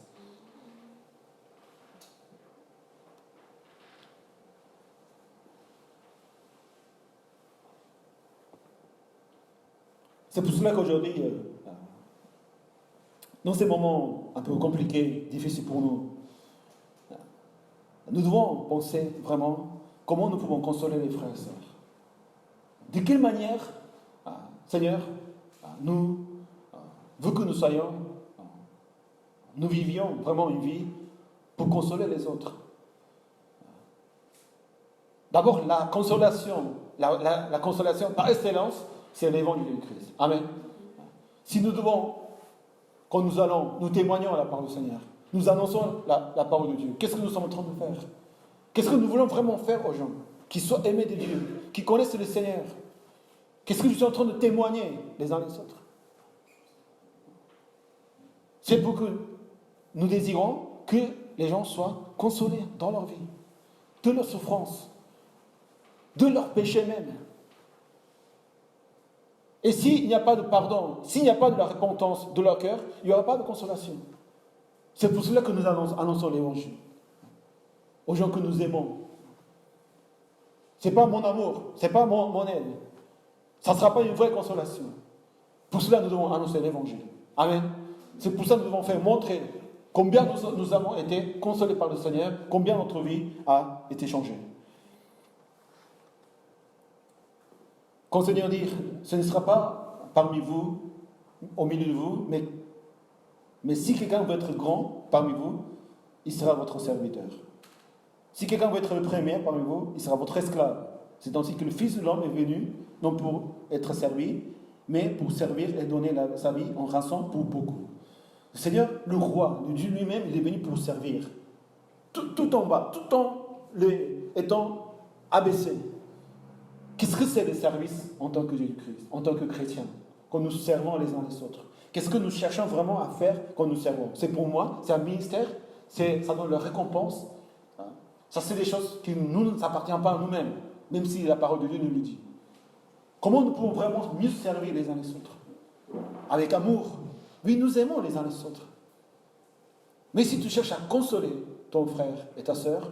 C'est pour cela qu'aujourd'hui, dans ces moments un peu compliqués, difficiles pour nous, nous devons penser vraiment comment nous pouvons consoler les frères et sœurs. De quelle manière, Seigneur, nous, vu que nous soyons, nous vivions vraiment une vie pour consoler les autres. D'abord, la consolation par excellence, c'est l'évangile de Christ. Amen. Si nous devons, quand nous allons, nous témoignons à la parole du Seigneur, nous annonçons la parole de Dieu, qu'est-ce que nous sommes en train de faire? Qu'est-ce que nous voulons vraiment faire aux gens qui soient aimés de Dieu, qui connaissent le Seigneur? Qu'est-ce que nous sommes en train de témoigner les uns les autres? C'est pour que nous désirons que les gens soient consolés dans leur vie, de leur souffrance, de leur péché même. Et s'il n'y a pas de pardon, s'il n'y a pas de la repentance de leur cœur, il n'y aura pas de consolation. C'est pour cela que nous annonçons l'évangile aux gens que nous aimons. Ce n'est pas mon amour, ce n'est pas mon aide. Ça ne sera pas une vraie consolation. Pour cela, nous devons annoncer l'évangile. Amen. C'est pour ça que nous devons faire montrer combien nous avons été consolés par le Seigneur, combien notre vie a été changée. Quand le Seigneur dit, ce ne sera pas parmi vous, au milieu de vous, mais si quelqu'un veut être grand parmi vous, il sera votre serviteur. Si quelqu'un veut être le premier parmi vous, il sera votre esclave. C'est ainsi que le Fils de l'homme est venu, non pour être servi, mais pour servir et donner sa vie en rançon pour beaucoup. Le Seigneur, le roi, le Dieu lui-même, il est venu pour servir. Tout en bas, tout en étant abaissé. Qu'est-ce que c'est le service en tant que Jésus-Christ, en tant que chrétien, quand nous servons les uns les autres? Qu'est-ce que nous cherchons vraiment à faire quand nous servons? C'est pour moi, c'est un ministère, ça donne la récompense. Ça, c'est des choses qui ne nous appartiennent pas à nous-mêmes, même si la parole de Dieu nous le dit. Comment nous pouvons vraiment mieux servir les uns les autres? Avec amour. Oui, nous aimons les uns les autres. Mais si tu cherches à consoler ton frère et ta sœur,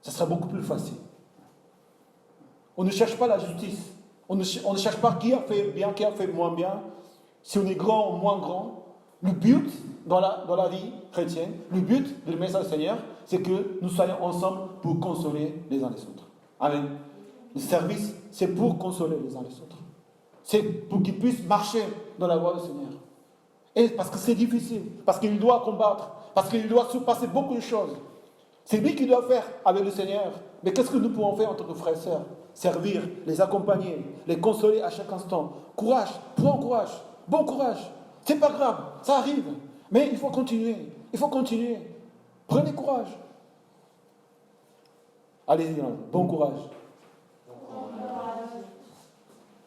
ça sera beaucoup plus facile. On ne cherche pas la justice. On ne cherche pas qui a fait bien, qui a fait moins bien. Si on est grand ou moins grand. Le but dans la vie chrétienne, le but du message du Seigneur, c'est que nous soyons ensemble pour consoler les uns les autres. Amen. Le service, c'est pour consoler les uns les autres. C'est pour qu'ils puissent marcher dans la voie du Seigneur. Et parce que c'est difficile, parce qu'il doit combattre, parce qu'il doit surpasser beaucoup de choses. C'est lui qui doit faire avec le Seigneur. Mais qu'est-ce que nous pouvons faire en tant que frères et sœurs? Servir, les accompagner, les consoler à chaque instant. Courage, prends courage, bon courage. C'est pas grave, ça arrive. Mais il faut continuer, il faut continuer. Prenez courage. Allez-y, bon courage.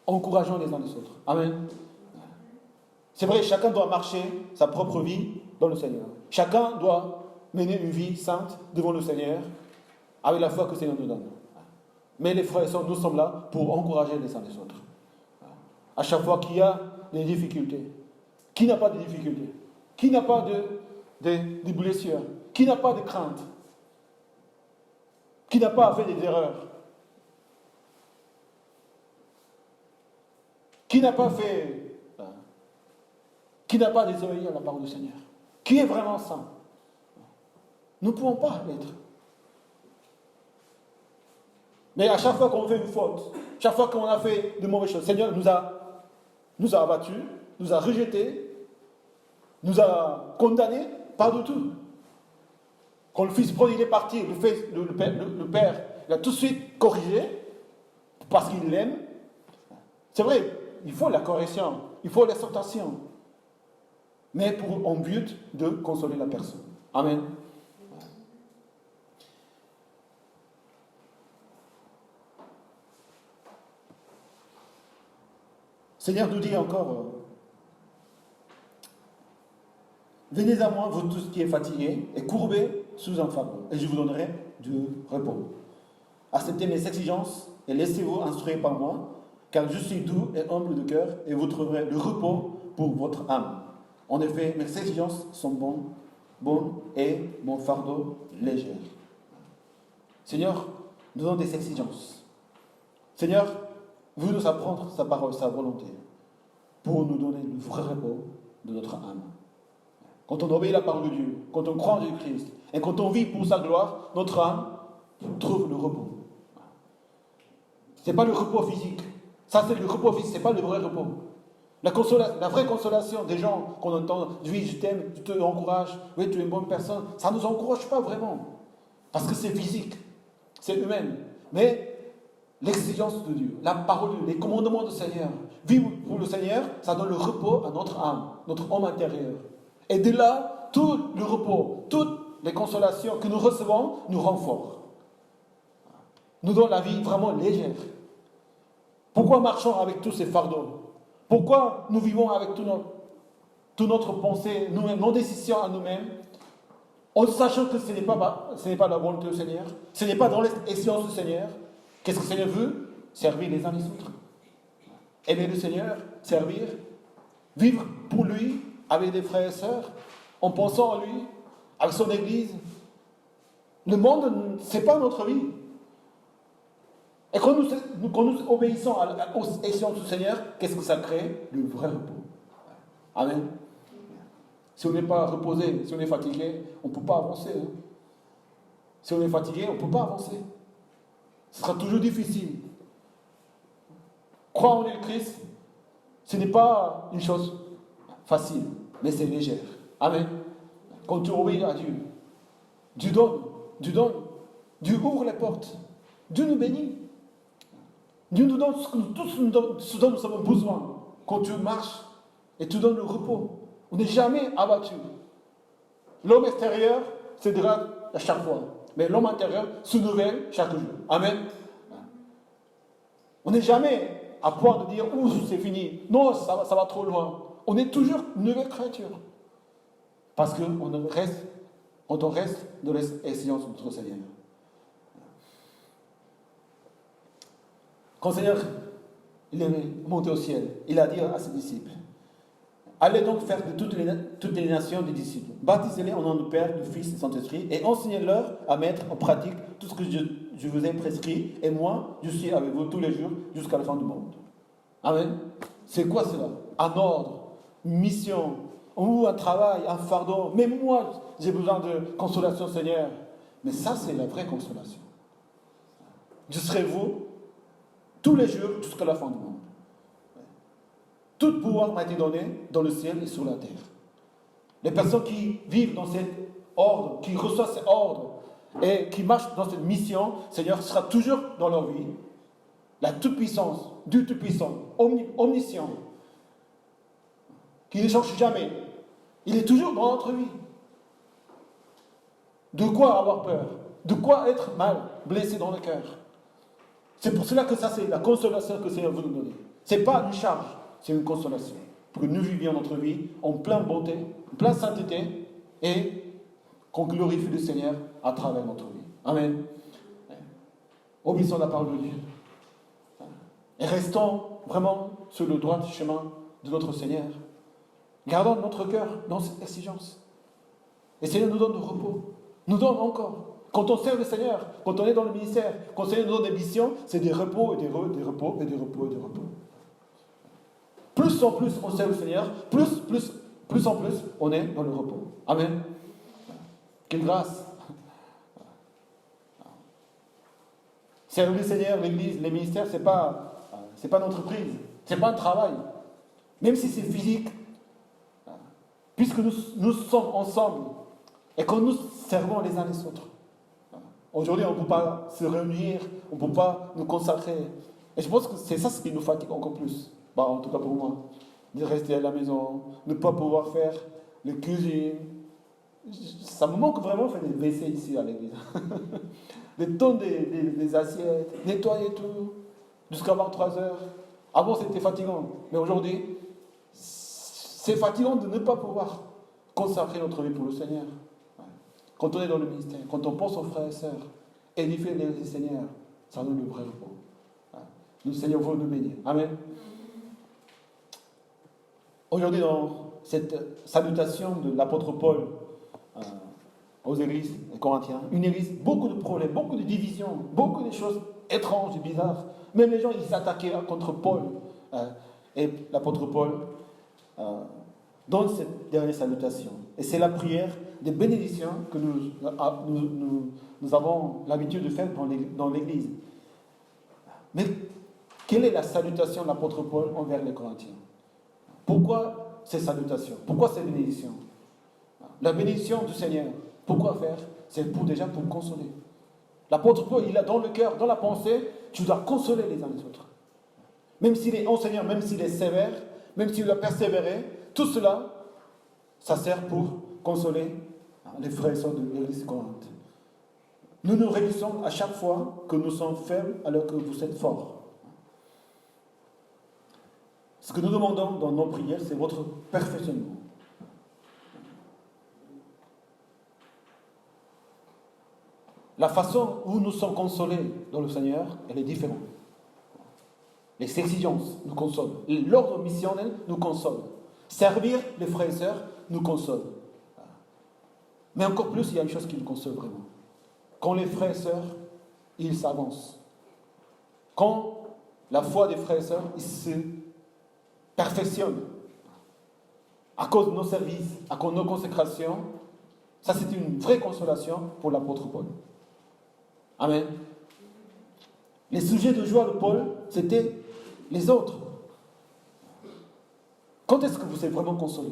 Encourageons les uns les autres. Amen. C'est vrai, chacun doit marcher sa propre vie dans le Seigneur. Chacun doit mener une vie sainte devant le Seigneur avec la foi que le Seigneur nous donne. Mais les frères et sœurs, nous sommes là pour encourager les uns les autres. À chaque fois qu'il y a des difficultés. Qui n'a pas de difficultés? Qui n'a pas de blessures? Qui n'a pas de crainte? Qui n'a pas fait des erreurs? Qui n'a pas désobéi à la parole du Seigneur? Qui est vraiment saint? Nous ne pouvons pas l'être. Mais à chaque fois qu'on fait une faute, chaque fois qu'on a fait de mauvaises choses, le Seigneur nous a abattus, nous a rejetés, nous a condamnés, pas du tout. Quand le fils prodigue est parti, le père l'a tout de suite corrigé parce qu'il l'aime. C'est vrai, il faut la correction, il faut l'exhortation, mais en but de consoler la personne. Amen. Seigneur nous dit encore, venez à moi, vous tous qui êtes fatigués et courbés sous un fardeau, et je vous donnerai du repos. Acceptez mes exigences et laissez-vous instruire par moi, car je suis doux et humble de cœur, et vous trouverez le repos pour votre âme. En effet, mes exigences sont bonnes et mon fardeau léger. Seigneur, nous donnons des exigences. Seigneur, vous nous apprendre sa parole, sa volonté, pour nous donner le vrai repos de notre âme. Quand on obéit la parole de Dieu, quand on croit en Jésus-Christ, et quand on vit pour sa gloire, notre âme trouve le repos. Ce n'est pas le repos physique. Ça, c'est le repos physique, ce n'est pas le vrai repos. La vraie consolation des gens qu'on entend, oui, je t'aime, je te encourage, oui, tu es une bonne personne, ça ne nous encourage pas vraiment. Parce que c'est physique, c'est humain. Mais l'exigence de Dieu, la parole de Dieu, les commandements du Seigneur, vivre pour le Seigneur, ça donne le repos à notre âme, notre homme intérieur. Et de là, tout le repos, toutes les consolations que nous recevons nous rend forts. Nous donnent la vie vraiment légère. Pourquoi marchons avec tous ces fardeaux? Pourquoi nous vivons avec toute notre pensée, nos décisions à nous-mêmes, en sachant que ce n'est pas la volonté du Seigneur, ce n'est pas dans l'exigence du Seigneur? Qu'est-ce que le Seigneur veut? Servir les uns les autres. Aimer le Seigneur, servir, vivre pour lui, avec des frères et sœurs, en pensant à lui, avec son Église. Le monde, ce n'est pas notre vie. Et quand nous obéissons aux exigences du Seigneur, qu'est-ce que ça crée? Le vrai repos. Amen. Si on n'est pas reposé, si on est fatigué, on ne peut pas avancer. Hein. Si on est fatigué, on ne peut pas avancer. Ce sera toujours difficile. Croire en Christ, ce n'est pas une chose facile, mais c'est légère. Amen. Quand tu obéis à Dieu, Dieu donne, Dieu ouvre les portes, Dieu nous bénit. Dieu nous donne ce dont nous avons besoin. Quand tu marches et tu donnes le repos, on n'est jamais abattu. L'homme extérieur se dégrade à chaque fois, mais l'homme intérieur se nouvelle chaque jour. Amen. On n'est jamais à point de dire « Ouh, c'est fini ». Non, ça va trop loin. On est toujours une nouvelle créature. Parce quand on reste dans l'exigence de notre Seigneur. Quand le Seigneur il est monté au ciel, il a dit à ses disciples, allez donc faire de toutes les nations des disciples, baptisez-les au nom du Père, du Fils et du Saint-Esprit, et enseignez-leur à mettre en pratique tout ce que je vous ai prescrit, et moi, je suis avec vous tous les jours jusqu'à la fin du monde. Amen. C'est quoi cela? Un ordre, une mission, ou un travail, un fardeau. Même moi, j'ai besoin de consolation, Seigneur. Mais ça, c'est la vraie consolation. Je serai vous tous les jours jusqu'à la fin du monde. Tout pouvoir m'a été donné dans le ciel et sur la terre. Les personnes qui vivent dans cet ordre, qui reçoivent cet ordre et qui marchent dans cette mission, Seigneur sera toujours dans leur vie. La toute-puissance, Dieu tout-puissant, omniscient, qui ne change jamais. Il est toujours dans notre vie. De quoi avoir peur? De quoi être mal, blessé dans le cœur? C'est pour cela que ça, c'est la consolation que le Seigneur veut nous donner. Ce n'est pas une charge, c'est une consolation. Pour que nous vivions notre vie en pleine bonté, en pleine sainteté, et qu'on glorifie le Seigneur à travers notre vie. Amen. Obéissons la parole de Dieu. Et restons vraiment sur le droit chemin de notre Seigneur. Gardons notre cœur dans cette exigence. Et le Seigneur nous donne le repos. Nous donne encore. Quand on sert le Seigneur, quand on est dans le ministère, quand le Seigneur nous donne des missions, c'est des repos et des repos et des repos et des repos. Plus en plus on sert le Seigneur, plus en plus on est dans le repos. Amen. Quelle grâce. Servir le Seigneur, l'Église, les ministères, c'est pas une entreprise, c'est pas un travail. Même si c'est physique, puisque nous sommes ensemble et que nous servons les uns les autres. Aujourd'hui, on ne peut pas se réunir, on ne peut pas nous consacrer. Et je pense que c'est ça ce qui nous fatigue encore plus. En tout cas pour moi. De rester à la maison, ne pas pouvoir faire les cuisines. Ça me manque vraiment de faire des WC ici à l'église. Des tonnes des assiettes, nettoyer tout, jusqu'à 23 heures. Avant, c'était fatigant. Mais aujourd'hui, c'est fatigant de ne pas pouvoir consacrer notre vie pour le Seigneur. Quand on est dans le ministère, quand on pense aux frères et sœurs, édifier les Seigneurs, ça nous le vrai repos. Le Seigneur veut nous bénir. Amen. Aujourd'hui, dans cette salutation de l'apôtre Paul aux églises des Corinthiens, une église, beaucoup de problèmes, beaucoup de divisions, beaucoup de choses étranges et bizarres. Même les gens, ils s'attaquaient contre Paul. Et l'apôtre Paul donne cette dernière salutation. Et c'est la prière des bénédictions que nous avons l'habitude de faire dans l'église. Mais quelle est la salutation de l'apôtre Paul envers les Corinthiens? Pourquoi ces salutations? Pourquoi ces bénédictions? La bénédiction du Seigneur, pourquoi faire? C'est déjà pour consoler. L'apôtre Paul, il a dans le cœur, dans la pensée, tu dois consoler les uns les autres. Même s'il est enseignant, même s'il est sévère, même s'il doit persévérer, tout cela, ça sert pour consoler les frères et sœurs de l'église de Corinthe. Nous nous réjouissons à chaque fois que nous sommes faibles alors que vous êtes forts. Ce que nous demandons dans nos prières, c'est votre perfectionnement. La façon où nous sommes consolés dans le Seigneur, elle est différente. Les exigences nous consolent. L'ordre missionnel nous console. Servir les frères et sœurs nous console. Mais encore plus, il y a une chose qui nous console vraiment. Quand les frères et sœurs, ils s'avancent. Quand la foi des frères et sœurs, ils se perfectionnent. À cause de nos services, à cause de nos consécrations, ça c'est une vraie consolation pour l'apôtre Paul. Amen. Les sujets de joie de Paul, c'était les autres. Quand est-ce que vous êtes vraiment consolé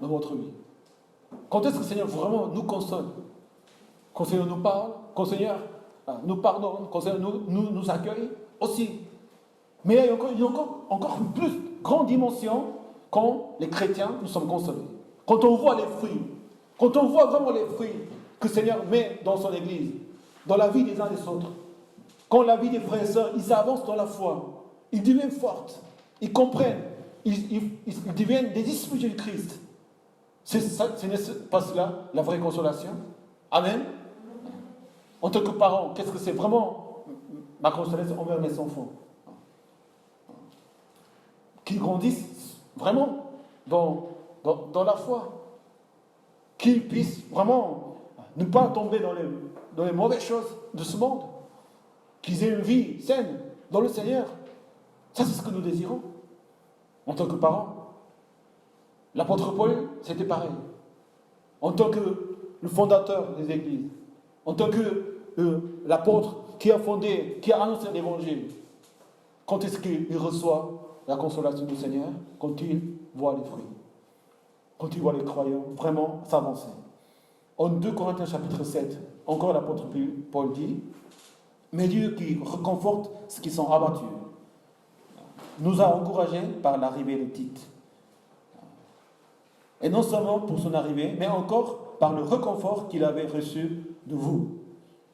dans votre vie? Quand est-ce que le Seigneur vraiment nous console? Quand le Seigneur nous parle, quand le Seigneur nous pardonne, quand le Seigneur nous accueille aussi. Mais il y a encore une plus grande dimension quand les chrétiens nous sommes consolés. Quand on voit les fruits, quand on voit vraiment les fruits que le Seigneur met dans son Église, dans la vie des uns et des autres. Quand la vie des frères et sœurs, ils avancent dans la foi, ils deviennent forts, ils comprennent, ils deviennent des disciples de Christ. Ce n'est pas cela la vraie consolation? Amen. En tant que parent, qu'est-ce que c'est vraiment ma consolation envers mes enfants? Qu'ils grandissent vraiment dans la foi. Qu'ils puissent vraiment ne pas tomber dans les mauvaises choses de ce monde. Qu'ils aient une vie saine dans le Seigneur. Ça, c'est ce que nous désirons en tant que parents. L'apôtre Paul, c'était pareil. En tant que le fondateur des églises, en tant que l'apôtre qui a fondé, qui a annoncé l'évangile, quand est-ce qu'il reçoit la consolation du Seigneur? Quand il voit les fruits. Quand il voit les croyants vraiment s'avancer. En 2 Corinthiens chapitre 7, encore l'apôtre Paul dit, mais Dieu qui réconforte ceux qui sont abattus, nous a encouragés par l'arrivée de Tite. Et non seulement pour son arrivée, mais encore par le réconfort qu'il avait reçu de vous.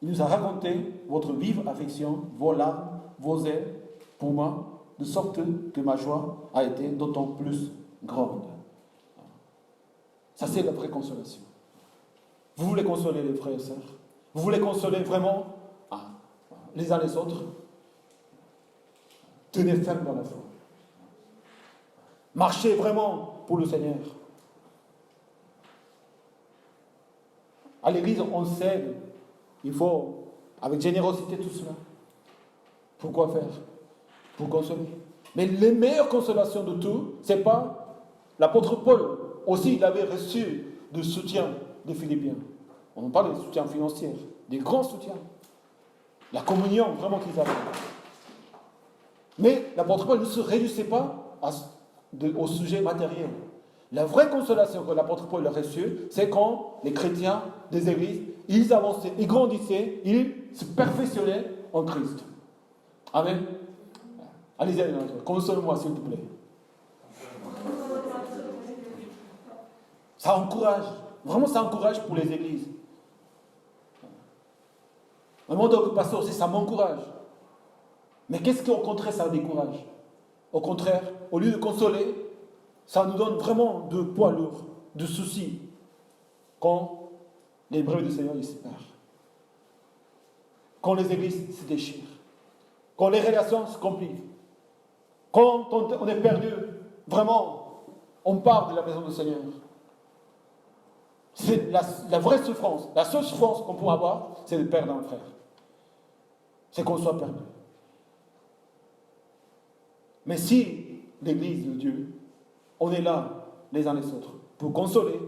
Il nous a raconté votre vive affection, vos larmes, vos ailes pour moi, de sorte que ma joie a été d'autant plus grande. Ça, c'est la vraie consolation. Vous voulez consoler les frères et sœurs? Vous voulez consoler vraiment les uns les autres? Tenez ferme dans la foi. Marchez vraiment pour le Seigneur. À l'église, on cède. Il faut, avec générosité, tout cela. Pourquoi faire? Pour consoler. Mais les meilleures consolations de tout, c'est pas l'apôtre Paul. Aussi, il avait reçu du soutien des Philippiens. On parle de soutien financier, des grands soutiens. La communion, vraiment qu'ils avaient. Mais l'apôtre Paul ne se réduisait pas au sujet matériel. La vraie consolation que l'apôtre Paul a reçue, c'est quand les chrétiens des églises, ils avançaient, ils grandissaient, ils se perfectionnaient en Christ. Amen. Allez-y, console-moi s'il te plaît. Ça encourage, vraiment ça encourage pour les églises. Moi, en tant que pasteur aussi, ça m'encourage. Mais qu'est-ce qu'au contraire ça décourage? Au contraire, au lieu de consoler, ça nous donne vraiment de poids lourd, de soucis, quand les brebis du Seigneur ils se perdent. Quand les églises se déchirent. Quand les relations se compliquent. Quand on est perdu, vraiment, on part de la maison du Seigneur. C'est la vraie souffrance. La seule souffrance qu'on peut avoir, c'est de perdre un frère. C'est qu'on soit perdu. Mais si l'Église de Dieu, on est là, les uns les autres, pour consoler,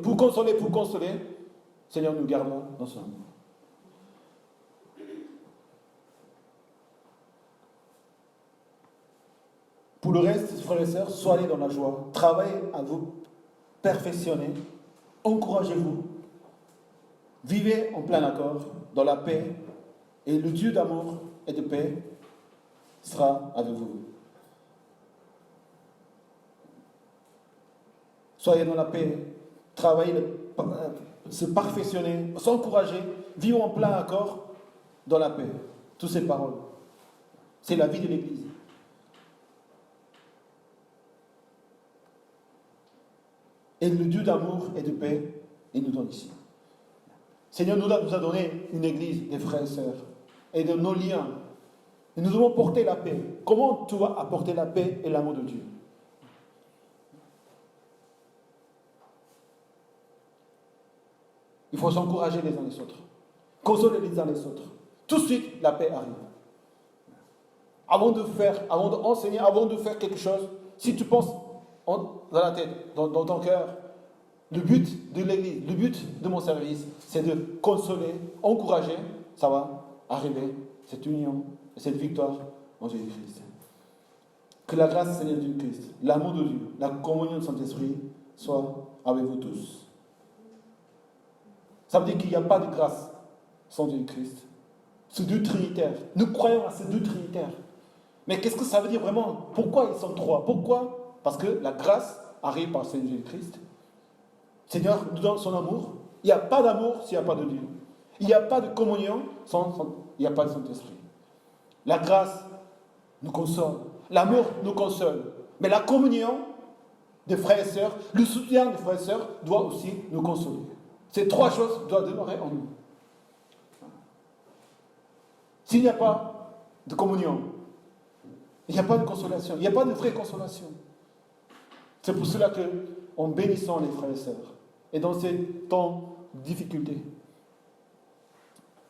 Seigneur nous gardera dans son amour. Pour le reste, frères et sœurs, soyez dans la joie, travaillez à vous perfectionner, encouragez-vous, vivez en plein accord, dans la paix, et le Dieu d'amour et de paix sera avec vous. Soyez dans la paix, travaillez, se perfectionner, s'encourager, vivre en plein accord dans la paix. Toutes ces paroles. C'est la vie de l'Église. Et le Dieu d'amour et de paix, il nous donne ici. Seigneur nous a donné une Église, des frères et sœurs, et de nos liens. Et nous devons porter la paix. Comment tu vas apporter la paix et l'amour de Dieu? Il faut s'encourager les uns les autres. Consoler les uns les autres. Tout de suite, la paix arrive. Avant d'enseigner, avant de faire quelque chose, si tu penses dans la tête, dans ton cœur, le but de l'Église, le but de mon service, c'est de consoler, encourager, ça va arriver, cette union, cette victoire en Jésus-Christ. Que la grâce du Seigneur Jésus-Christ, l'amour de Dieu, la communion du Saint-Esprit soit avec vous tous. Ça veut dire qu'il n'y a pas de grâce sans Jésus-Christ. Ce Dieu trinitaire. Nous croyons à ce Dieu trinitaire. Mais qu'est-ce que ça veut dire vraiment? Pourquoi ils sont trois? Pourquoi? Parce que la grâce arrive par Seigneur Jésus-Christ. Seigneur nous donne son amour. Il n'y a pas d'amour s'il n'y a pas de Dieu. Il n'y a pas de communion il n'y a pas de Saint-Esprit. La grâce nous console. L'amour nous console. Mais la communion des frères et sœurs, le soutien des frères et sœurs doit aussi nous consoler. Ces trois choses doivent demeurer en nous. S'il n'y a pas de communion, il n'y a pas de consolation, il n'y a pas de vraie consolation. C'est pour cela que, en bénissant les frères et sœurs, et dans ces temps de difficulté,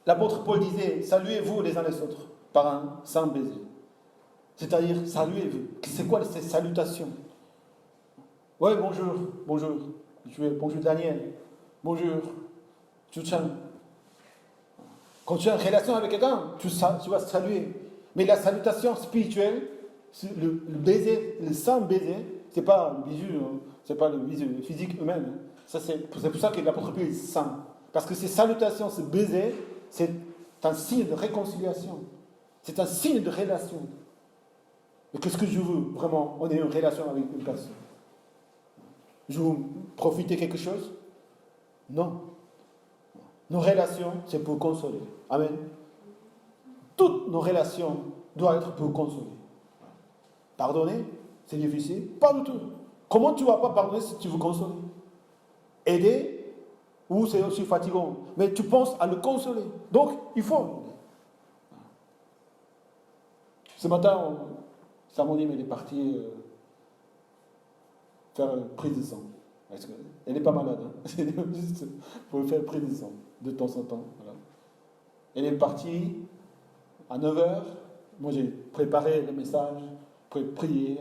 l'apôtre Paul disait, saluez-vous les uns les autres par un saint baiser. C'est-à-dire, saluez-vous. C'est quoi ces salutations? Ouais, bonjour, bonjour. Bonjour Daniel. Bonjour, tu tiens. Quand tu as une relation avec quelqu'un, tu vas saluer. Mais la salutation spirituelle, le baiser, le saint baiser, c'est pas le bisou, c'est pas le bisou physique humain. C'est pour ça que l'apôtre Paul est saint. Parce que ces salutations, ce baiser, c'est un signe de réconciliation. C'est un signe de relation. Mais qu'est-ce que je veux vraiment? On est en relation avec une personne. Je veux profiter quelque chose? Non. Nos relations, c'est pour consoler. Amen. Toutes nos relations doivent être pour consoler. Pardonner, c'est difficile? Pas du tout. Comment tu ne vas pas pardonner si tu veux consoler? Aider, ou c'est aussi fatigant. Mais tu penses à le consoler. Donc, il faut. Ce matin, Samonim, elle est partie faire une prise de sang. Elle n'est pas malade, hein. C'est juste pour faire prise de sang de temps en temps. Voilà. Elle est partie à 9h. Moi, j'ai préparé le message, prié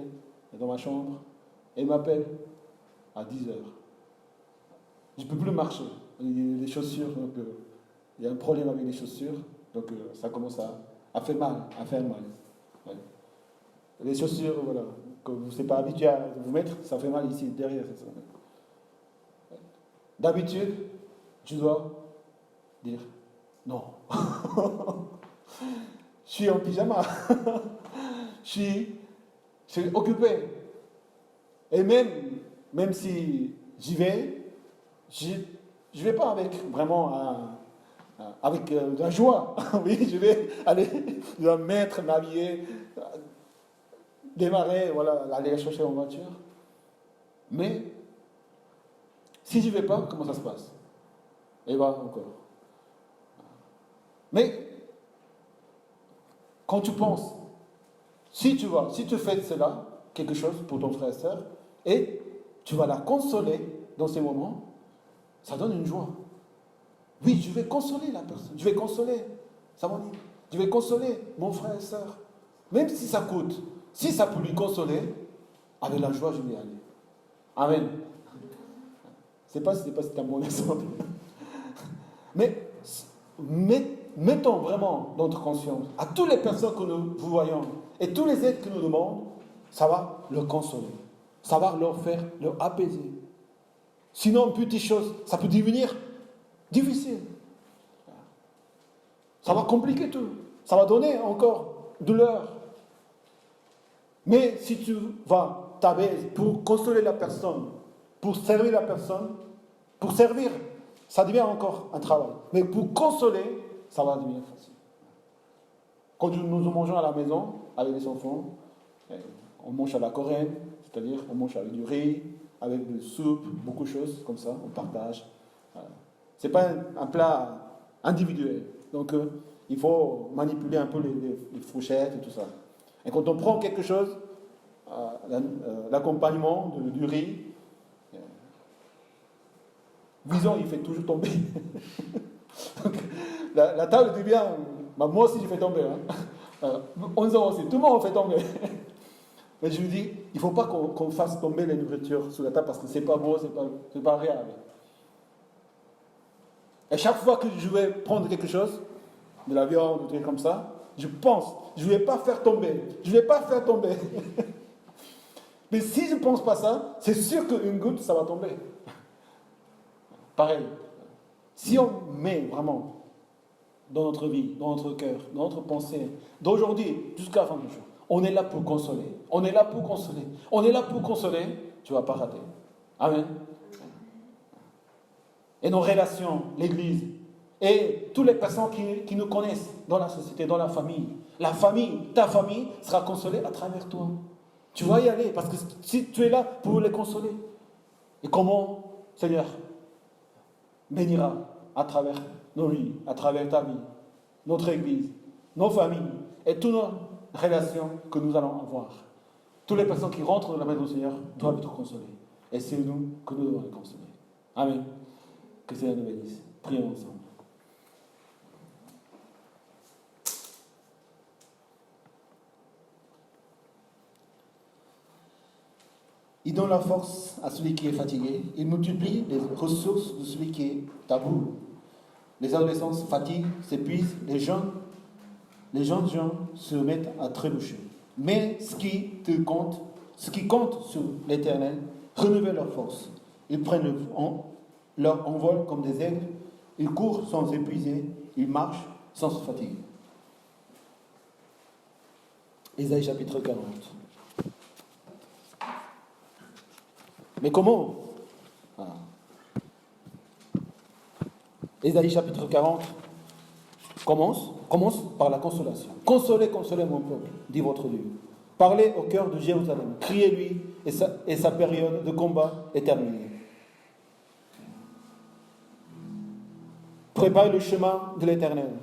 dans ma chambre. Elle m'appelle à 10h. Je ne peux plus marcher. Les chaussures, donc, il y a un problème avec les chaussures, donc ça commence à faire mal, Ouais. Les chaussures, voilà, que vous n'êtes pas habitué à vous mettre, ça fait mal ici, derrière. Ouais. D'habitude, tu dois dire non. Je suis en pyjama. je suis occupé. Et même si j'y vais, je ne vais pas avec vraiment avec de la joie. Oui, je vais aller, je dois mettre, m'habiller, démarrer, voilà, aller la chercher en voiture. Mais si je ne vais pas, comment ça se passe? Et voilà encore. Mais quand tu penses, si tu fais cela, quelque chose pour ton frère et soeur, et tu vas la consoler dans ces moments, ça donne une joie. Oui, je vais consoler la personne, je vais consoler Samonie, je vais consoler mon frère et soeur. Même si ça coûte, si ça peut lui consoler, avec la joie, je vais y aller. Amen. Je ne sais pas si c'est un bon exemple. Mais mettons vraiment notre conscience à toutes les personnes que nous voyons et tous les aides que nous demandons, ça va leur consoler. Ça va leur apaiser. Sinon, une petite chose, ça peut devenir difficile. Ça va compliquer tout. Ça va donner encore douleur. Mais si tu vas t'abaiser pour consoler la personne, pour servir la personne, pour servir, ça devient encore un travail. Mais pour consoler, ça va devenir facile. Quand nous mangeons à la maison, avec les enfants, on mange à la coréenne, c'est-à-dire on mange avec du riz, avec de soupe, beaucoup de choses comme ça, on partage. Ce n'est pas un plat individuel. Donc il faut manipuler un peu les fourchettes et tout ça. Et quand on prend quelque chose, l'accompagnement du riz, Bison, il fait toujours tomber. Donc, la table devient... moi aussi, je fais tomber. On aussi, tout le monde fait tomber. Mais je lui dis, il ne faut pas qu'on fasse tomber les nourritures sur la table parce que ce n'est pas beau, ce n'est pas agréable. Et chaque fois que je vais prendre quelque chose, de la viande, ou des trucs comme ça, je pense, je ne vais pas faire tomber. Je ne vais pas faire tomber. Mais si je ne pense pas ça, c'est sûr qu'une goutte, ça va tomber. Pareil. Si on met vraiment dans notre vie, dans notre cœur, dans notre pensée, d'aujourd'hui jusqu'à la fin du jour, on est là pour consoler. On est là pour consoler. On est là pour consoler, tu ne vas pas rater. Amen. Et nos relations, l'Église, et toutes les personnes qui nous connaissent dans la société, dans la famille, ta famille sera consolée à travers toi. Tu vas y aller parce que si tu es là pour les consoler. Et comment, Seigneur, bénira à travers nos vies, à travers ta vie, notre Église, nos familles et toutes nos relations que nous allons avoir. Toutes les personnes qui rentrent dans la maison du Seigneur doivent être consolées. Et c'est nous que nous devons les consoler. Amen. Que le Seigneur nous bénisse. Prions ensemble. Il donne la force à celui qui est fatigué. Il multiplie les ressources de celui qui est à bout. Les adolescents se fatiguent, s'épuisent. Les jeunes gens se mettent à trébucher. Mais ce qui compte sur l'Éternel, renouvelle leur force. Ils prennent leur envol comme des aigles. Ils courent sans s'épuiser. Ils marchent sans se fatiguer. Ésaïe chapitre 40. Mais comment? Ésaïe chapitre 40 commence par la consolation. Consolez mon peuple, dit votre Dieu. Parlez au cœur de Jérusalem, criez-lui, et sa période de combat est terminée. Préparez le chemin de l'Éternel.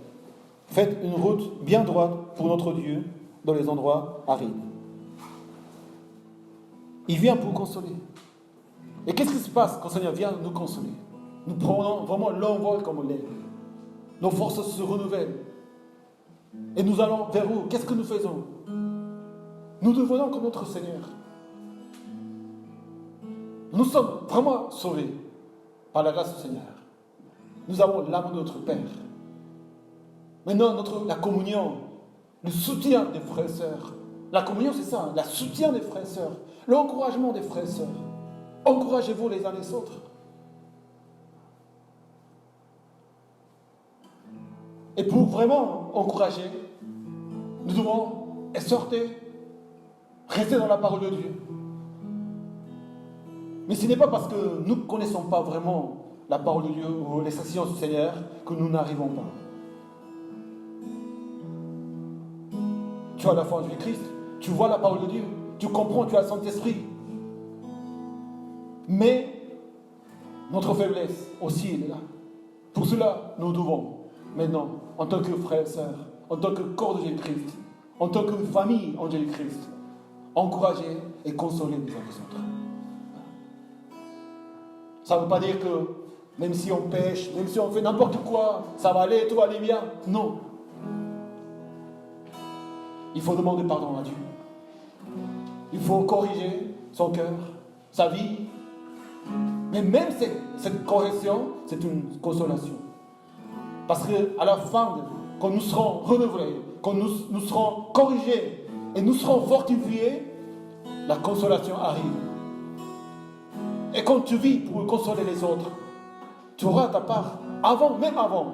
Faites une route bien droite pour notre Dieu dans les endroits arides. Il vient pour consoler. Et qu'est-ce qui se passe quand le Seigneur vient nous consoler? Nous prenons vraiment l'envol comme l'aigle. Nos forces se renouvellent. Et nous allons vers où? Qu'est-ce que nous faisons? Nous devenons comme notre Seigneur. Nous sommes vraiment sauvés par la grâce du Seigneur. Nous avons l'amour de notre Père. Maintenant, la communion le soutien des frères et sœurs. La communion, c'est ça, le soutien des frères et sœurs, l'encouragement des frères et sœurs. Encouragez-vous les uns les autres. Et pour vraiment encourager, nous devons exhorter, rester dans la parole de Dieu. Mais ce n'est pas parce que nous ne connaissons pas vraiment la parole de Dieu ou les sessions du Seigneur que nous n'arrivons pas. Tu as la foi en Jésus-Christ, tu vois la parole de Dieu, tu comprends, tu as le Saint-Esprit. Mais notre faiblesse aussi, elle est là. Pour cela, nous devons maintenant, en tant que frères et sœurs, en tant que corps de Jésus-Christ, en tant que famille en Jésus-Christ, encourager et consoler les uns les autres. Ça ne veut pas dire que même si on pêche, même si on fait n'importe quoi, ça va aller, tout va aller bien. Non. Il faut demander pardon à Dieu. Il faut corriger son cœur, sa vie. Mais même cette correction, c'est une consolation. Parce qu'à la fin, quand nous serons renouvelés, quand nous serons corrigés et nous serons fortifiés, la consolation arrive. Et quand tu vis pour consoler les autres, tu auras ta part, même avant.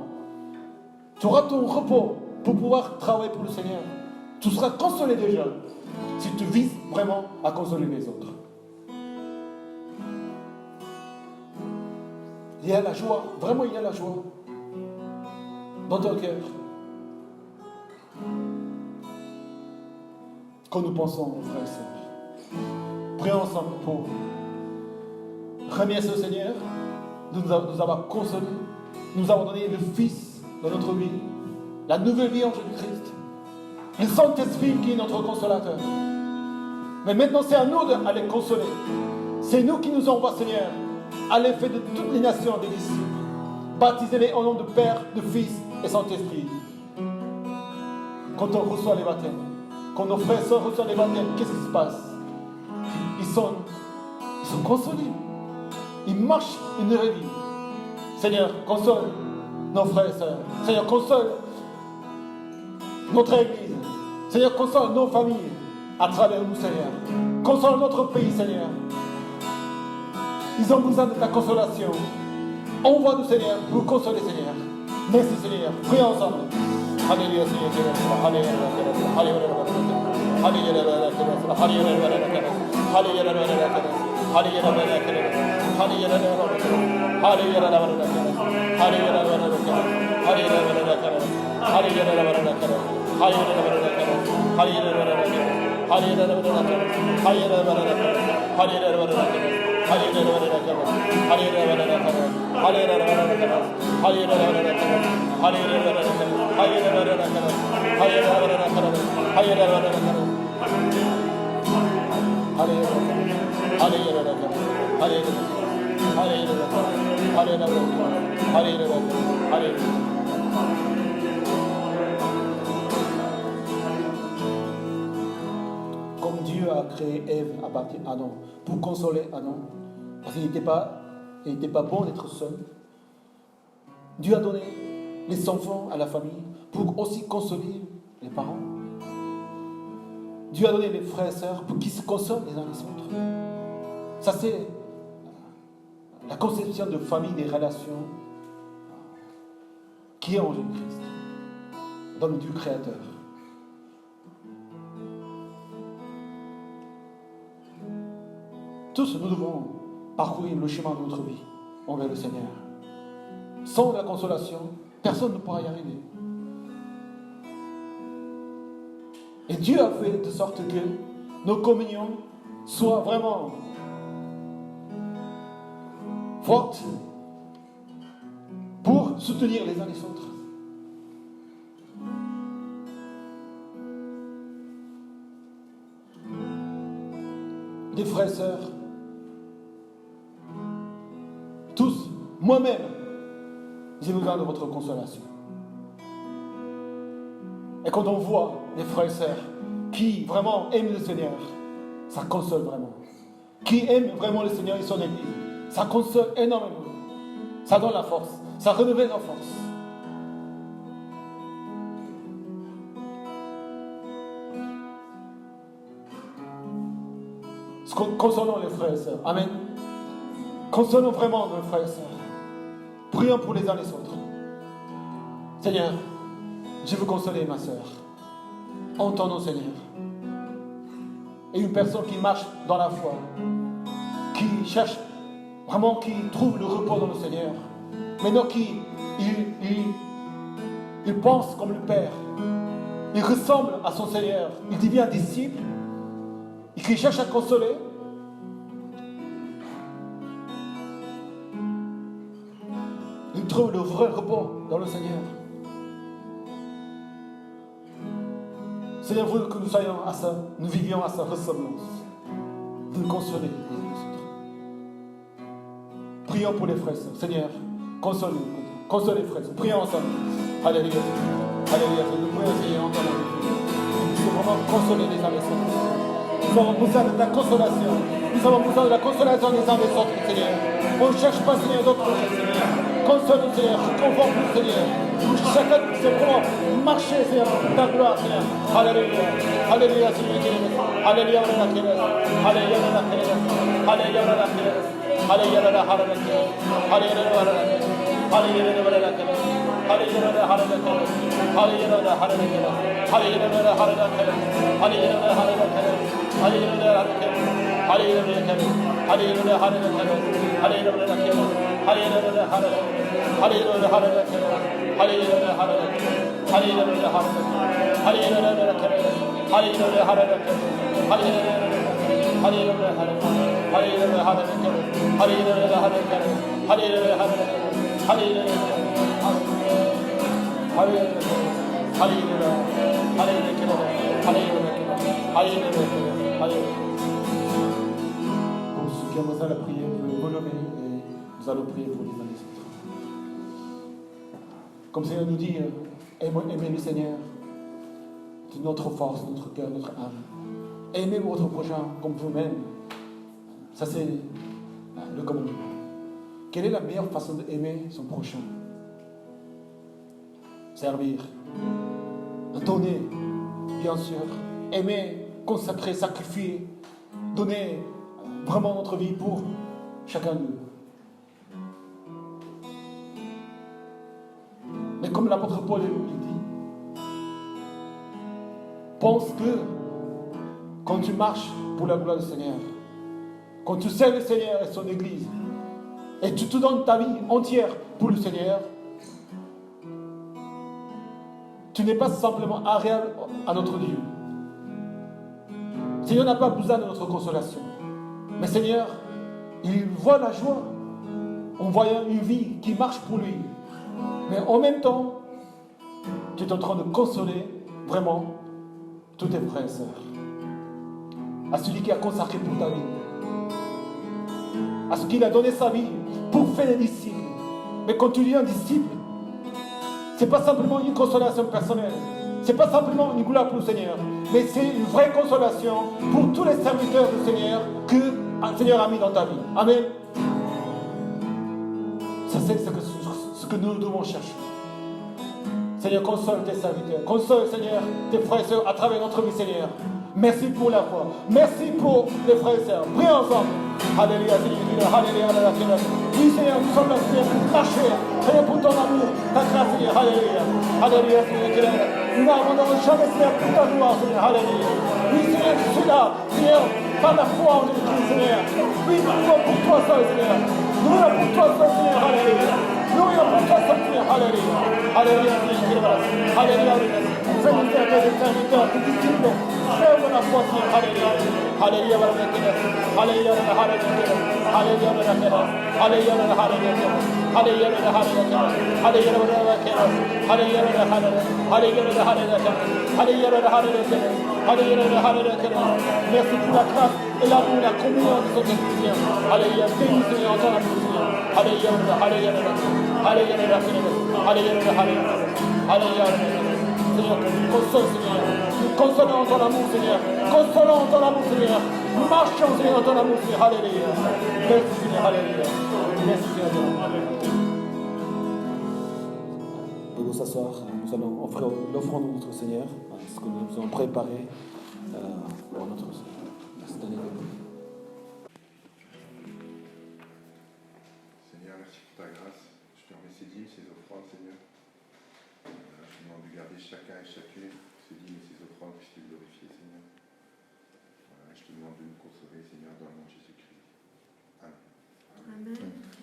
Tu auras ton repos pour pouvoir travailler pour le Seigneur. Tu seras consolé déjà si tu vises vraiment à consoler les autres. Il y a la joie, vraiment il y a la joie dans ton cœur. Quand nous pensons aux frères et sœurs, prions ensemble pour remercier le Seigneur de nous avoir consolés, nous avoir donné le Fils dans notre vie, la nouvelle vie en Jésus-Christ, le Saint-Esprit qui est notre consolateur. Mais maintenant c'est à nous d'aller consoler. C'est nous qui nous envoie, Seigneur, à l'effet de toutes les nations des disciples. Baptisez-les au nom de Père, de Fils et Saint-Esprit. Quand on reçoit les baptêmes, quand nos frères et sœurs reçoivent les baptêmes, qu'est-ce qui se passe? Ils sont consolés. Ils marchent une nouvelle vie. Seigneur, console nos frères et sœurs. Seigneur, console notre Église. Seigneur, console nos familles à travers nous, Seigneur. Console notre pays, Seigneur. Ils ont besoin de ta consolation. Envoie-nous, Seigneur, pour consoler, Seigneur. Merci, Seigneur. Prions ensemble. Alléluia, Seigneur. Alléluia. Comme Dieu a créé Ève à partir d'Adam pour consoler Adam, parce qu'il n'était pas bon d'être seul. Dieu a donné les enfants à la famille pour aussi consoler les parents. Dieu a donné les frères et sœurs pour qu'ils se consolent les uns les autres. Ça, c'est la conception de famille, des relations qui est en Jésus-Christ, dans le Dieu créateur. Tous, nous devons parcourir le chemin de notre vie envers le Seigneur. Sans la consolation, personne ne pourra y arriver. Et Dieu a fait de sorte que nos communions soient vraiment fortes pour soutenir les uns les autres. Des frères et sœurs, tous, moi-même, j'ai besoin de votre consolation. Et quand on voit des frères et sœurs qui vraiment aiment le Seigneur, ça console vraiment. Qui aiment vraiment le Seigneur et son Église, ça console énormément. Ça donne la force, ça renouvelle la force. Consolons les frères et sœurs. Amen. Consolons vraiment nos frères et sœurs. Prions pour les uns les autres. Seigneur, je veux consoler ma sœur. En ton nom, Seigneur. Et une personne qui marche dans la foi, qui cherche vraiment, qui trouve le repos dans le Seigneur. Maintenant il pense comme le Père. Il ressemble à son Seigneur. Il devient disciple. Et qui cherche à consoler. Il trouve le vrai repos dans le Seigneur. Seigneur, veut que nous soyons à ça, nous vivions à sa ressemblance. De consoler les autres. Prions pour les frères. Seigneur, consolez les frères. Prions ensemble. Alléluia. Alléluia. Nous prions, Seigneur, encore la vie. Nous devons vraiment consoler les uns les autres. Nous avons besoin de ta consolation. Nous avons besoin de la consolation des uns des autres, Seigneur. On ne cherche pas, Seigneur, d'autres choses, Seigneur. Console-nous, Seigneur. Conforme-nous, Seigneur. Pour chacun de ces vraiment marcher, Seigneur, pour ta gloire, Seigneur. Alléluia. Alléluia, Seigneur. Alléluia, Alléluia, Alléluia, Alléluia, Pour ceux qui ont besoin de la prière, vous pouvez vous lever et nous allons prier pour les uns les autres. Comme Seigneur nous dit, aimez le Seigneur de notre force, notre cœur, notre âme. Aimez votre prochain comme vous-même. Ça, c'est le commandement. Quelle est la meilleure façon d'aimer son prochain? Servir, donner, bien sûr. Aimer, consacrer, sacrifier, donner vraiment notre vie pour chacun d'eux. Mais comme l'apôtre Paul il dit, pense que quand tu marches pour la gloire du Seigneur, quand tu sers le Seigneur et son Église, et tu te donnes ta vie entière pour le Seigneur, tu n'es pas simplement agréable à notre Dieu. Le Seigneur n'a pas besoin de notre consolation. Mais Seigneur, il voit la joie en voyant une vie qui marche pour lui. Mais en même temps, tu es en train de consoler vraiment tous tes frères et sœurs. À celui qui a consacré pour ta vie. À celui qui a donné sa vie pour faire des disciples. Mais quand tu dis un disciple, ce n'est pas simplement une consolation personnelle. Ce n'est pas simplement une gloire pour le Seigneur. Mais c'est une vraie consolation pour tous les serviteurs du Seigneur que le Seigneur a mis dans ta vie. Amen. Ça, c'est ce que nous devons chercher. Seigneur, console tes serviteurs. Console, Seigneur, tes frères et sœurs à travers notre vie, Seigneur. Merci pour la foi. Merci pour les frères et sœurs. Prions ensemble. Alléluia, Seigneur. Alléluia, Alléluia. Oui, Seigneur, nous sommes là, Seigneur, pour marcher. Seigneur, pour ton amour, ta grâce, Seigneur. Alléluia. Alléluia, Seigneur. Nous n'abandonnons jamais, Seigneur, pour ta gloire, Seigneur. Alléluia. Oui, Seigneur, je suis là, Seigneur, par la foi en Jésus-Christ, Seigneur. Oui, nous vivons pour toi seul, Seigneur. Nous vivons pour toi seul, Seigneur. Alléluia. Nous vivons pour toi seul, Seigneur. Alléluia. Alléluia, Seigneur. Alléluia. Fais-nous faire des serviteurs, des disciples. Fais-nous la foi, Seigneur. Alléluia. Alléluia, Alléluia. Alléluia, Alléluia. Alléluia, Alléluia. Alléluia, Alléluia. Alléluia, merci pour la grâce et l'amour, la communion de son Esprit. Alléluia, bénis Seigneur en ton amour, Seigneur. Alléluia, Alléluia, Alléluia, Alléluia, Seigneur, console, Seigneur. Nous consolons en ton amour, Seigneur. Consolons en ton amour, Seigneur. Nous marchons, Seigneur, en ton amour, Seigneur. Alléluia. Merci, Seigneur. Alléluia. Merci, Seigneur. Pouvons s'asseoir. Nous allons offrir l'offrande de notre Seigneur, ce que nous avons préparé pour notre cette année. pour ta grâce. Je te remets ces dîmes, ces offrandes, Seigneur. Je te demande de garder chacun et chacune, ces dîmes et ces offrandes, puissent te glorifier, Seigneur. Voilà, je te demande de nous consoler, Seigneur, dans le nom de Jésus-Christ. Amen. Amen.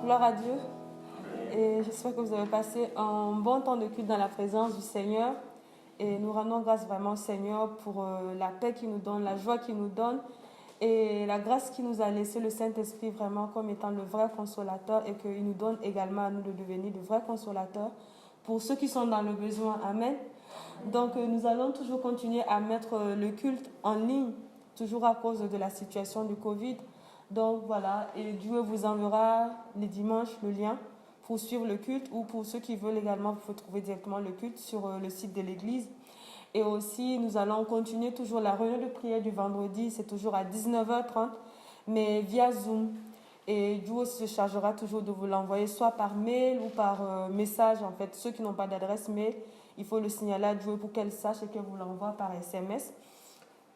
Gloire à Dieu. Et j'espère que vous avez passé un bon temps de culte dans la présence du Seigneur. Et nous rendons grâce vraiment au Seigneur pour la paix qu'il nous donne, la joie qu'il nous donne. Et la grâce qu'il nous a laissé le Saint-Esprit vraiment comme étant le vrai consolateur et qu'il nous donne également à nous de devenir de vrais consolateurs pour ceux qui sont dans le besoin. Amen. Donc nous allons toujours continuer à mettre le culte en ligne, toujours à cause de la situation du Covid. Donc voilà, et Dieu vous enverra les dimanches le lien pour suivre le culte, ou pour ceux qui veulent également, vous pouvez trouver directement le culte sur le site de l'église. Et aussi, nous allons continuer toujours la réunion de prière du vendredi, c'est toujours à 19h30, mais via Zoom. Et Dieu se chargera toujours de vous l'envoyer, soit par mail ou par message. En fait, ceux qui n'ont pas d'adresse mail, il faut le signaler à Dieu pour qu'elle sache et qu'elle vous l'envoie par SMS.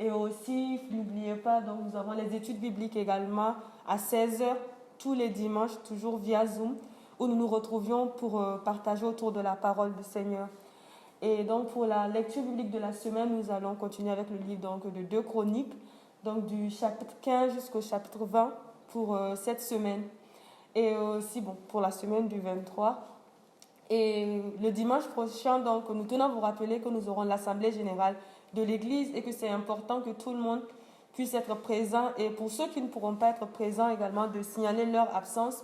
Et aussi, n'oubliez pas, donc nous avons les études bibliques également à 16h, tous les dimanches, toujours via Zoom, où nous nous retrouvions pour partager autour de la parole du Seigneur. Et donc, pour la lecture biblique de la semaine, nous allons continuer avec le livre donc, de 2 Chroniques, donc du chapitre 15 jusqu'au chapitre 20 pour cette semaine. Et aussi, bon, pour la semaine du 23. Et le dimanche prochain, donc, nous tenons à vous rappeler que nous aurons l'Assemblée générale de l'Église et que c'est important que tout le monde puisse être présent. Et pour ceux qui ne pourront pas être présents également, de signaler leur absence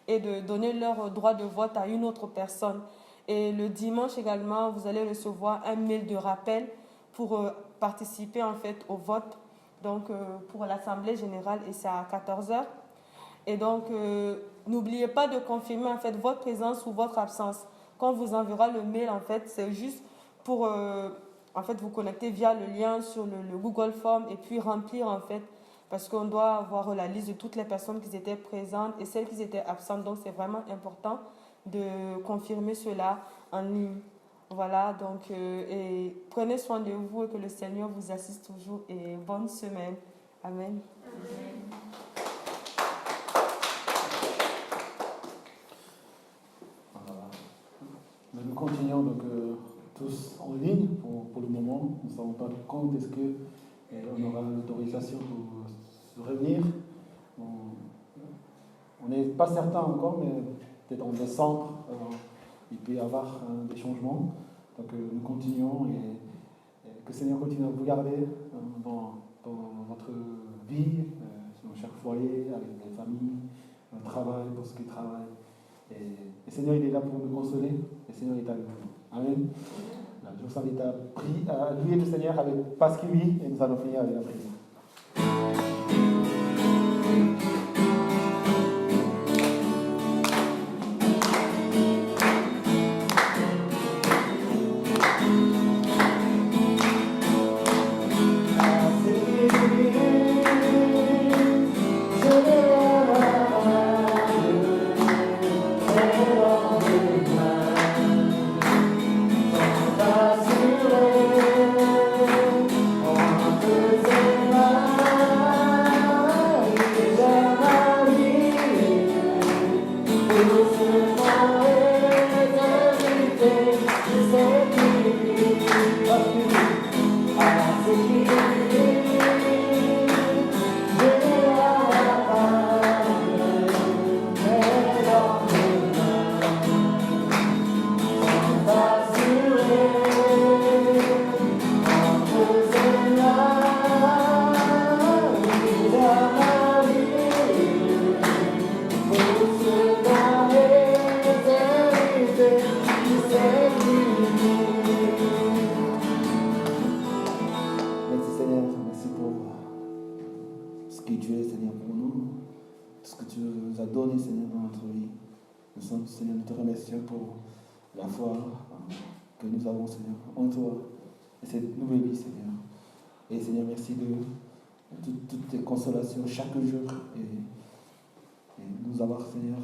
et de donner leur droit de vote à une autre personne. Et le dimanche également, vous allez recevoir un mail de rappel pour participer en fait au vote donc, pour l'Assemblée générale, et c'est à 14h. Et donc, n'oubliez pas de confirmer en fait votre présence ou votre absence. Quand on vous enverra le mail, en fait, c'est juste pour en fait, vous connecter via le lien sur le Google Form et puis remplir en fait, parce qu'on doit avoir la liste de toutes les personnes qui étaient présentes et celles qui étaient absentes. Donc, c'est vraiment important de confirmer cela en ligne. Voilà, donc, et prenez soin de vous et que le Seigneur vous assiste toujours, et bonne semaine. Amen. Nous continuons donc tous en ligne pour le moment. Nous ne savons pas quand est-ce qu'on aura l'autorisation pour se réunir. On n'est pas certain encore, mais peut-être en décembre, il peut y avoir des changements. Donc nous continuons, et que le Seigneur continue à vous garder dans votre vie, dans chaque foyer, avec les familles, dans le travail, pour ceux qui travaillent. Et le Seigneur, il est là pour nous consoler. Le Seigneur est avec nous. Amen. Je vous invite à louer le Seigneur avec parce qu'il vit, et nous allons finir avec la prière. Seigneur, nous te remercions pour la foi que nous avons, Seigneur, en toi, et cette nouvelle vie, Seigneur. Et Seigneur, merci de toutes tes consolations chaque jour, et nous avoir, Seigneur,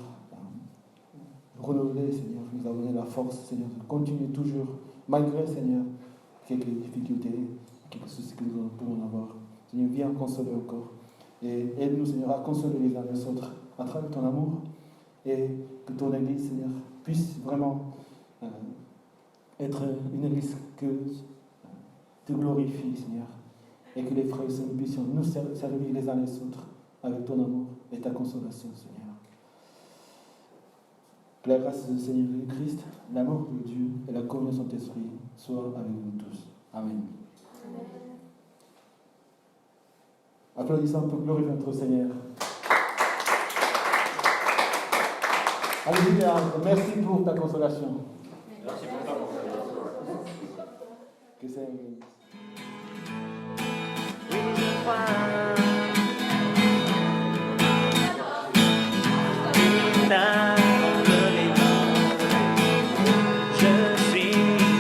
renouvelé, Seigneur, nous avons donné la force, Seigneur, de continuer toujours, malgré, Seigneur, quelques difficultés, quelques soucis que nous pouvons avoir. Seigneur, viens consoler encore, et aide-nous, Seigneur, à consoler les uns les autres à travers ton amour. Et que ton Église, Seigneur, puisse vraiment être une Église que te glorifie, Seigneur. Et que les frères et sœurs puissent nous servir les uns les autres avec ton amour et ta consolation, Seigneur. Que la grâce du Seigneur Jésus-Christ, l'amour de Dieu et la communion de son esprit soient avec nous tous. Amen. Amen. Applaudissons un peu, glorifions notre Seigneur. Alléluia, merci pour ta consolation. Merci pour ta consolation. Que c'est... Je suis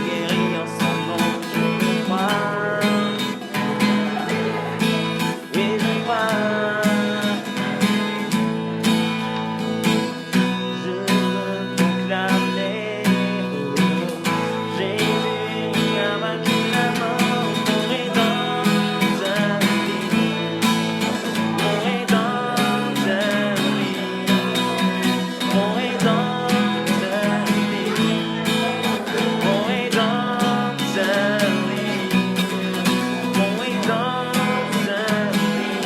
guéri en son nom, je crois. Oui, je crois. Je veux proclamer, Jésus a vaincu la mort, mon rédempteur vit, mon rédempteur vit, mon rédempteur vit, mon rédempteur vit, mon rédempteur vit,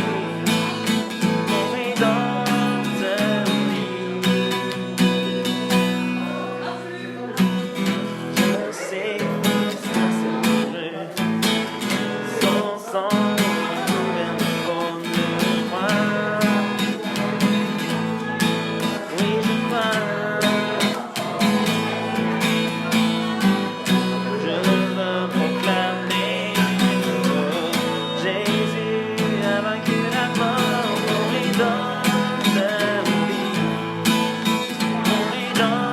mon rédempteur vit. Je sais que c'est vrai, son sang couvert comme le roi. Oui, je crois. Je veux proclamer que Jésus a vaincu la mort, mon rédempteur vit, mon rédempteur